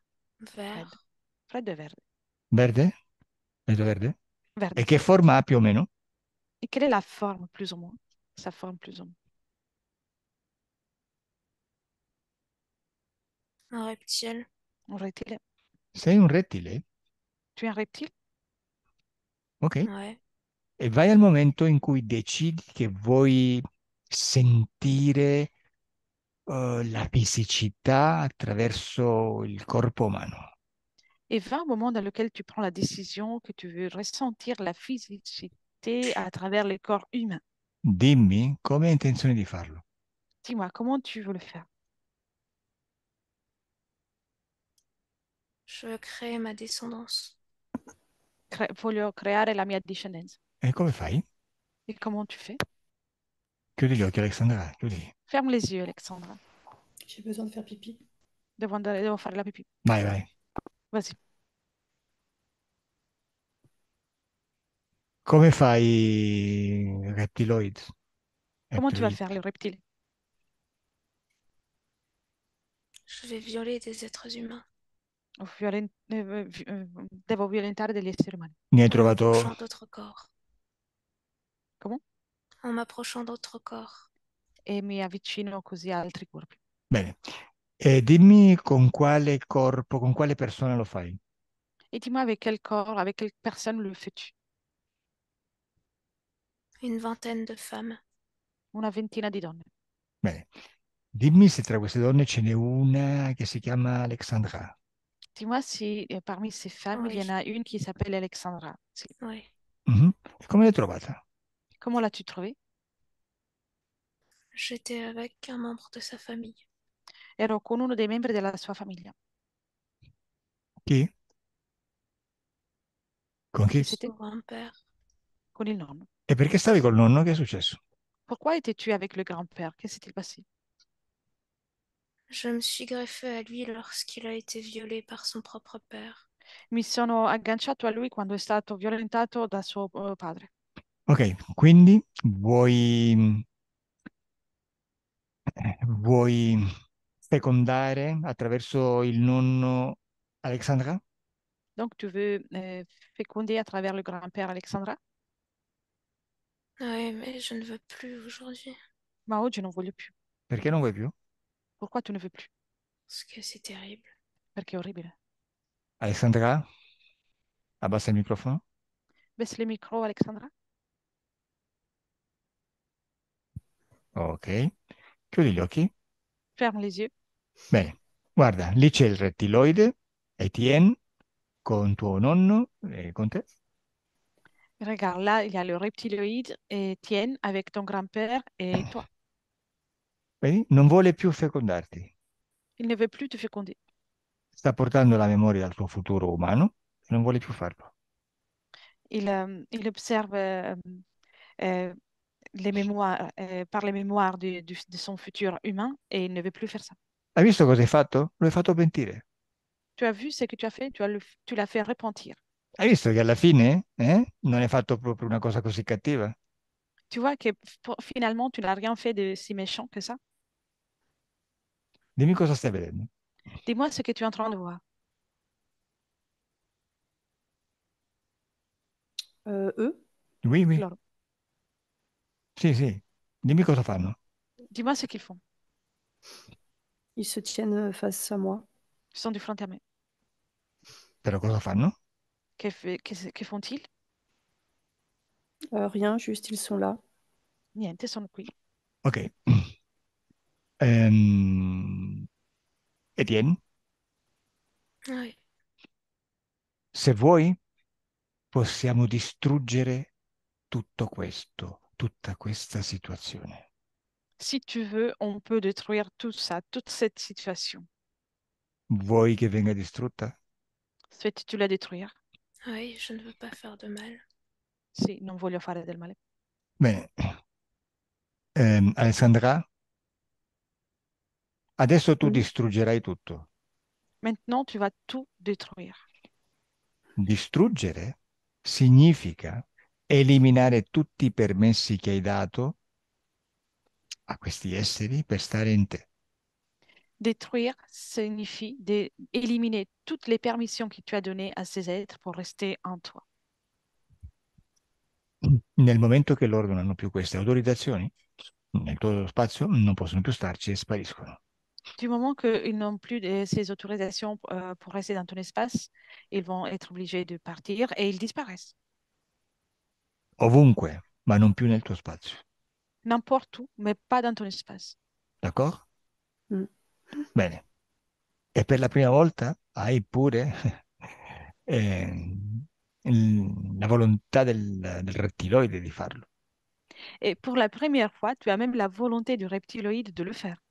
Fred. Vert. Freddo e verde. Verde? Vedo verde? E Verde. che forma ha più o meno? Et quelle est la forme, plus ou moins? Sa forme, plus ou moins. Un reptile. Un reptile. Sei un rettile? Tu es un reptile? Ok. Ouais. E vai al momento in cui decidi che vuoi sentire la fisicità attraverso il corpo umano. Et va au moment dans lequel tu prends la décision que tu veux ressentir la physicité à travers le corps humain. Dimmi come hai intenzione di farlo. Dis-moi, comment tu veux le faire? Je veux créer ma descendance. Voglio creare la mia discendenza. E come fai? Et comment tu fais? Chiudi gli occhi, Alexandra, chiudi. Ferme les yeux, Alexandra. J'ai besoin de faire pipi. Devo fare la pipì. Vai, vai. Vas-y. Come fai Reptiloid? Comment tu vas le Reptiloid. faire, le reptile? Je vais violer des êtres humains Devo violentare degli esseri umani. Ne hai en trovato... m'approchant d'autres corps. Comment? En m'approchant d'autres corps. E mi avvicino così a altri corpi. Bene. E dimmi con quale corpo, con quale persona lo fai? Et dis-moi avec quel corps, avec quelle personne le fais-tu? Une vingtaine de femmes. Una ventina di donne. Bene. Dimmi se tra queste donne ce n'è una che si chiama Alexandra. Dis-moi si parmi ces femmes, il y Oui. en a une qui s'appelle Alexandra. Sì. Oui. Mhm. E come l'hai trovata? Comment l'as-tu trouvée? J'étais avec un membre de sa famille. Ero con uno dei membri della sua famiglia. Chi? Con chi? Chi Son c'était? grand-père. Con il nonno. E perché stavi col nonno? Che è successo? Pourquoi étais-tu avec le grand-père? Qu'est-ce qui s'est passé? Je me suis greffée à lui lorsqu'il a été violé par son propre père. Mi sono agganciato a lui quando è stato violentato da suo padre. Ok, quindi vuoi fecondare attraverso il nonno Alexandra? Donc, tu veux féconder à travers le grand-père Alexandra? Oui, mais je ne veux plus aujourd'hui. Ma oggi non voglio più. Perché non vuoi più? Pourquoi tu ne veux plus? Parce que c'est terrible. Perché è orribile. Alexandra, abbassa il microfono. Baisse le micro, Alexandra. Ok, chiudi gli occhi. Ferme les yeux. Bene, guarda, lì c'è il rettiloide, Etienne, con tuo nonno e con te. Regarde, là, il y a le reptiloïde et Tienne avec ton grand-père et toi. Vedi? Non vuole più fecondarti. Il ne veut plus te féconder. Sta portando la memoria al tuo futuro umano e non vuole più farlo. Il observe euh, les mémoires, par les mémoires de son futur humain et il ne veut plus faire ça. Hai visto cosa hai fatto? Lo hai fatto pentire. Tu as vu ce que tu as fait? Tu l'as fait repentir. Hai visto che alla fine, non hai fatto proprio una cosa così cattiva? Tu vois que finalement, tu n'as rien fait de si méchant que ça. Dimmi cosa stai vedendo. Dis-moi ce que tu es en train de voir. Eux, Oui, oui. Loro. Sì, sì. Dimmi cosa fanno. Dis-moi ce qu'ils font. ils se tiennent face à moi. Ils sont du front à main. Però cosa fanno? Que font-ils? Rien, juste ils sont là. Niente, sono qui. Ok. Etienne, Oui. se vuoi, possiamo distruggere tutto questo, tutta questa situazione. Si tu veux, on peut détruire tout ça, toute cette situation. Vuoi che venga distrutta? Souhaites-tu la détruire? Oui, je ne veux pas faire de mal. Sì, non voglio fare del male. Bene. Alessandra, adesso tu Mhm. distruggerai tutto. Maintenant, tu vas tout détruire. Distruggere significa eliminare tutti i permessi che hai dato a questi esseri per stare in te. Détruire signifie éliminer toutes les permissions que tu as données à ces êtres pour rester en toi. Nel momento che loro non hanno più queste autorizzazioni, nel tuo spazio non possono più starci e spariscono. Du moment qu'ils n'ont plus ces autorisations pour rester dans ton espace, ils vont être obligés de partir et ils disparaissent. Ovunque, ma non più nel tuo spazio. N'importe où, mais pas dans ton espace. D'accordo? Mm. Bene. E per la prima volta hai pure eh, la volontà del rettiloide di farlo. Et pour la première fois, tu as même la volonté du reptiloïde de le faire.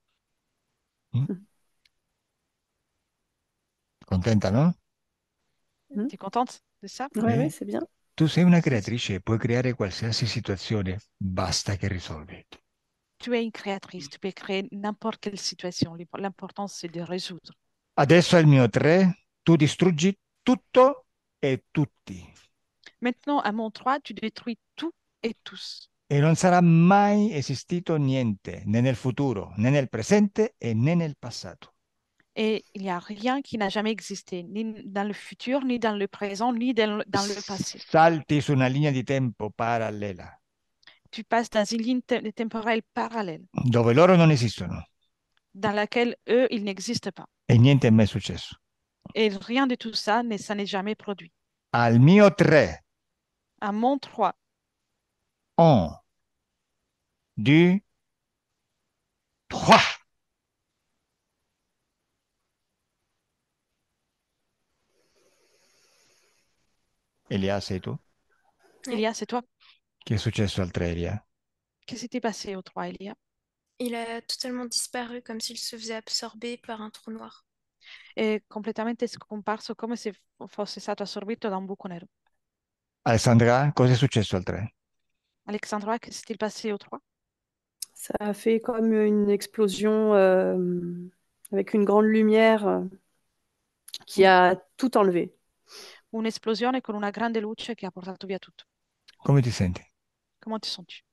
Mm? Mm. Contenta, no? Mm. Tu es contente de ça? Ouais, ouais, Eh? c'est bien. Tu sei una creatrice e puoi creare qualsiasi situazione, basta che risolvi. Tu es une créatrice, tu peux créer n'importe quelle situation. L'important, c'est de résoudre. Adesso al mio 3, tu distruggi tutto e tutti. Maintenant, à mon 3, tu détruis tout et tous. E non sarà mai esistito niente, né nel futuro, né nel presente e né nel passato. Et il n'y a rien qui n'a jamais existé, ni dans le futur, ni dans le présent, ni dans le passé. Salti su una linea di tempo parallela, Tu passes dans une ligne temporelle parallèle dove loro non esistono dans laquelle eux, ils n'existent pas. e niente è mai successo. Et rien de tout ça, ça n'est jamais produit. Al mio 3, À mon 3, 1, 2, 3. Elia, sei tu? Ouais. Elia, c'est toi. Che è successo al 3, Elia? Qu'est-ce qui s'était passé au 3, Elia? Il a totalement disparu comme s'il se faisait absorber par un trou noir. È completamente scomparso come se fosse stato assorbito da un buco nero. Alessandra, cosa è successo al 3? Alexandra, qu'est-ce qui s'est passé au 3? Ça a fait comme une explosion avec une grande lumière qui Un- a tout enlevé. Un'esplosione con una grande luce che ha portato via tutto. Come ti senti? Comment ti senti?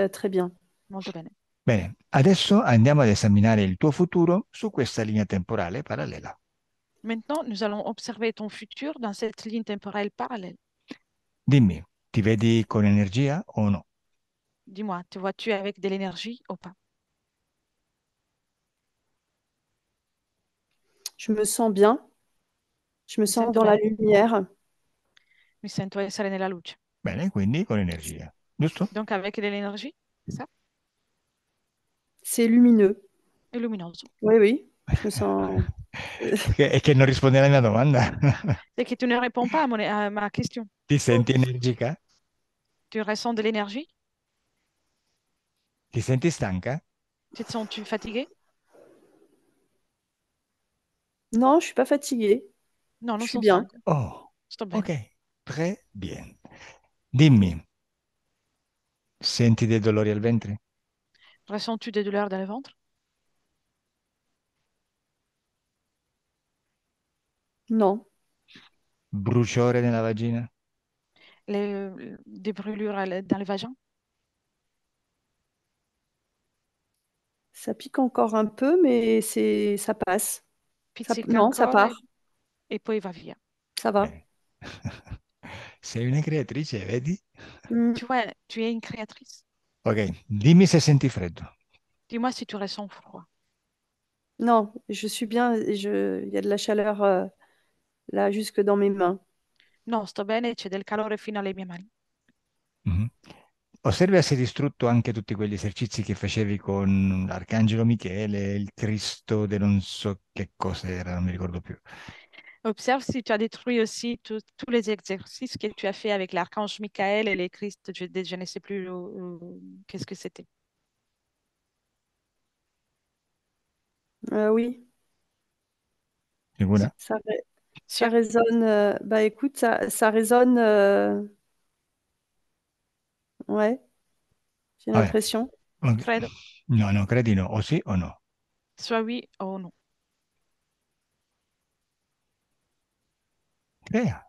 Très bien. Molto bene. Bene, adesso andiamo ad esaminare il tuo futuro su questa linea temporale parallela. Maintenant, nous allons observer ton futur dans cette ligne temporelle parallèle. Dimmi, ti vedi con energia o no? Dis-moi, te vois-tu avec de l'énergie ou pas? Je me sens bien. Je me Mi sens sento dans la bene, lumière. mi sento essere nella luce. Bene, quindi con energia, giusto? Donc avec de l'énergie, c'est ça? C'est lumineux. È luminoso. Oui, oui. Je me sens. È che non rispondi alla mia domanda. C'est que tu ne réponds pas à ma question. Ti senti energica? Tu ressens de l'énergie? Ti senti stanca? Te sens-tu fatigué? Non, je suis pas fatiguée. No, Je non suis sono bien. stanca. Oh, Sto bene. ok, très bien. Dimmi, senti dei dolori al ventre? Ressens-tu des douleurs dans le ventre? Non, Bruciore nella vagina? Des brûlures dans le vagin? ça pique encore un peu, mais ça passe. Pizzica Non, ça ancora part. e poi va via. Ça va. Bene. Sei una creatrice, vedi? Mm. Tu vois, tu es une créatrice. Ok, dimmi se senti freddo. Dis-moi si tu ressens froid. Non, je suis bien. Il y a de la chaleur là jusque dans mes mains. No, sto bene, c'è del calore fino alle mie mani. Mhm. Osserva se hai distrutto anche tutti quegli esercizi che facevi con l'Arcangelo Michele, il Cristo de non so che cosa era, non mi ricordo più. Observe si tu as détruit aussi tous les exercices que tu as fait avec l'archange Michael et les Christ. Je ne sais plus qu'est-ce que c'était. Oui, Sicura? ça, ça Sûr? résonne. Bah écoute, ça résonne. Ouais, j'ai Vabbè. l'impression. Ok. Credo. No, no, credi no. O sì o no? Soit oui ou non. Crea.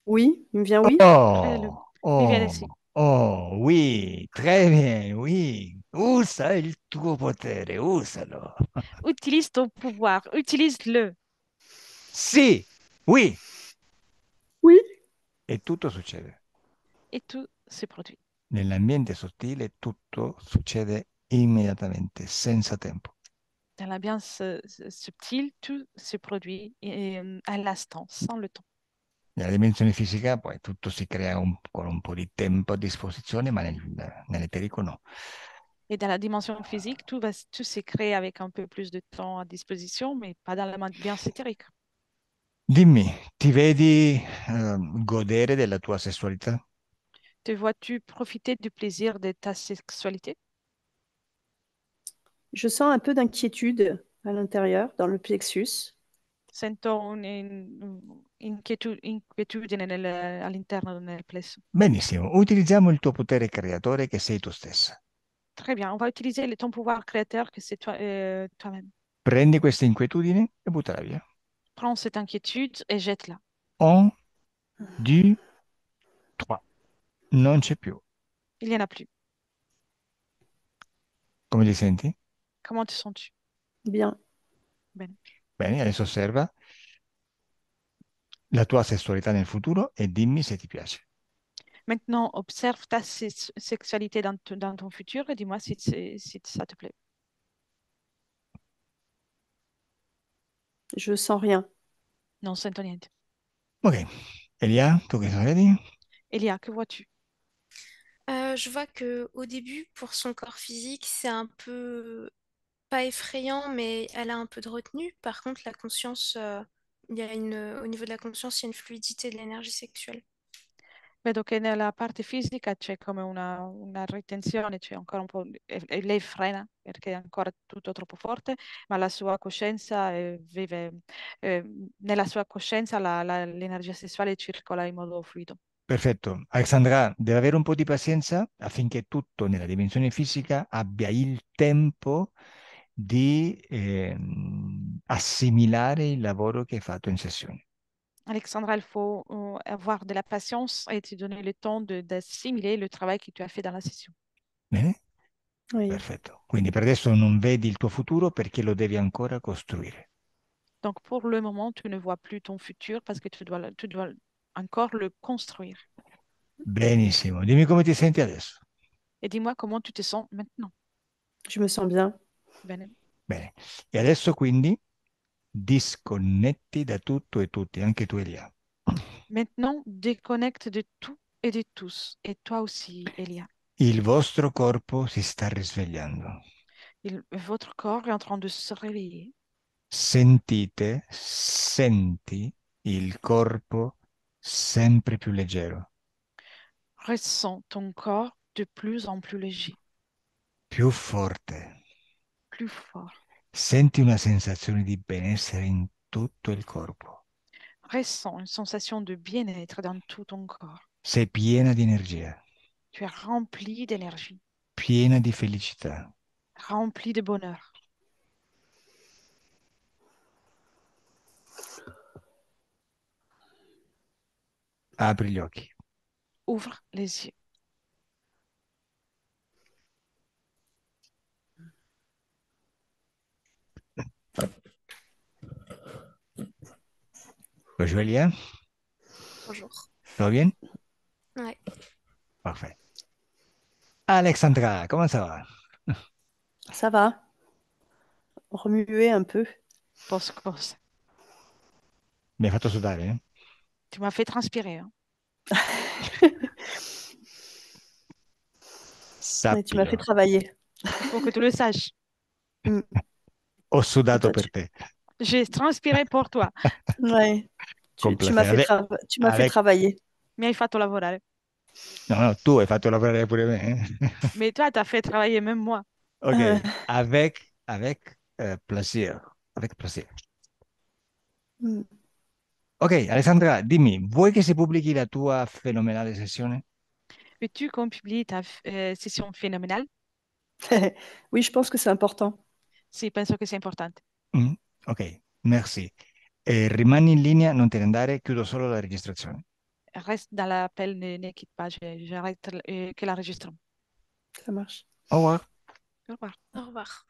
Oui, il me vient oui. Credelo. Oh, Mi viene oh, sì. oh, oui, très bien, oui. Usa il tuo potere, usalo. Utilise ton pouvoir, utilise-le. Sì, oui. Oui. E tutto succede. Et tout se produit. Nell'ambiente sottile tutto succede immediatamente, senza tempo. Dans l'ambiance subtile, tout se produit à l'instant, sans le temps. Nella dimensione fisica poi tutto si crea con un po' di tempo a disposizione, ma nell'eterico no. Et dans la dimension physique, tout se crée avec un peu plus de temps à disposition, mais pas dans l'ambiance éthérique. Dimmi, ti vedi godere della tua sessualità? Te vois-tu profiter du plaisir de ta sexualité? Je sens un peu d'inquiétude à l'intérieur, dans le plexus. Sento inquietudine all'interno del plesso. Benissimo, utilizziamo il tuo potere creatore che sei tu stessa. Très bien, on va utiliser ton pouvoir créateur que c'est toi, toi-même. Prendi questa inquietudine e buttala via. Prends cette inquiétude et jette-la. Un, due, trois. Non c'è più. Il n'y en a plus. Come ti senti? Comment te sens-tu? Bien. Ben. Bene, adesso osserva la tua sessualità nel futuro e dimmi se ti piace. Maintenant, observe ta sexualité dans ton futur et dis-moi si ça te plaît. Je sens rien. Non sento niente. Ok, Elia, tu che vedi? Elia, que vois-tu? Je vois que au début, pour son corps physique, c'est un peu pas effrayant, mais elle a un peu de retenue. Par contre, la conscience, il y a au niveau de la conscience, il y a une fluidité de l'énergie sexuelle. Vedo che nella parte fisica c'è come una ritenzione, c'è ancora un po', e lei frena perché è ancora tutto troppo forte, ma la sua coscienza vive, eh, nella sua coscienza l'energia sessuale circola in modo fluido. Perfetto. Alexandra, deve avere un po' di pazienza affinché tutto nella dimensione fisica abbia il tempo di assimilare il lavoro che hai fatto in sessione. Alexandra, il faut avoir de la patience et te donner le temps d'assimiler le travail que tu as fait dans la session. Bene? Oui. Perfetto. Quindi per adesso non vedi il tuo futuro perché lo devi ancora costruire. Donc pour le moment, tu ne vois plus ton futur parce que tu dois encore le construire. Benissimo. Dimmi come ti senti adesso. Et dis-moi comment tu te sens maintenant. Je me sens bien. Bene. Bene. E adesso quindi disconnetti da tutto e tutti, anche tu Elia. Maintenant, déconnecte de tout et de tous. Et toi aussi, Elia. Il vostro corpo si sta risvegliando. Votre corps est en train de se réveiller. Sentite, senti il corpo sempre più leggero, Ressens ton corps de plus en plus léger, più forte. plus fort. Senti una sensazione di benessere in tutto il corpo. Ressens une sensation de bien-être dans tout ton corps. Sei piena di energia, Tu es rempli d'énergie, piena di felicità. rempli de bonheur. Apri gli occhi. Ouvre les yeux. Bonjour Elia, Bonjour. ¿todo bien? Ouais. Parfait. Alexandra, comment ça va? Ça va. Remuer un peu. Pose, pose. Mi hai fatto sudare, eh? Tu m'as fait transpirer, hein. Ouais, tu m'as fait Sappilo, travailler. Il faut que tu le saches. Mm. ho Et sudato toi, per te. J'ai transpiré pour toi. Ouais. Con Tu m'as piacere. fait tu m'as fait Avec- travailler. Mi hai fatto lavorare. No, no, tu hai fatto lavorare pure me, eh? Mais toi, tu as fait travailler même moi. Ok, avec plaisir. avec plaisir. Mm. Ok, Alessandra, dimmi, vuoi che si pubblichi la tua fenomenale sessione? Veux-tu qu'on publie ta session phénoménale? Oui, je pense que c'est important. Sì, penso che sia importante. Ok, merci. Rimani in linea, non te ne andare, chiudo solo la registrazione. Reste dans l'appel, ne quitte pas, j'arrête que l'enregistrement. Ça marche. Au revoir. Au revoir. Au revoir.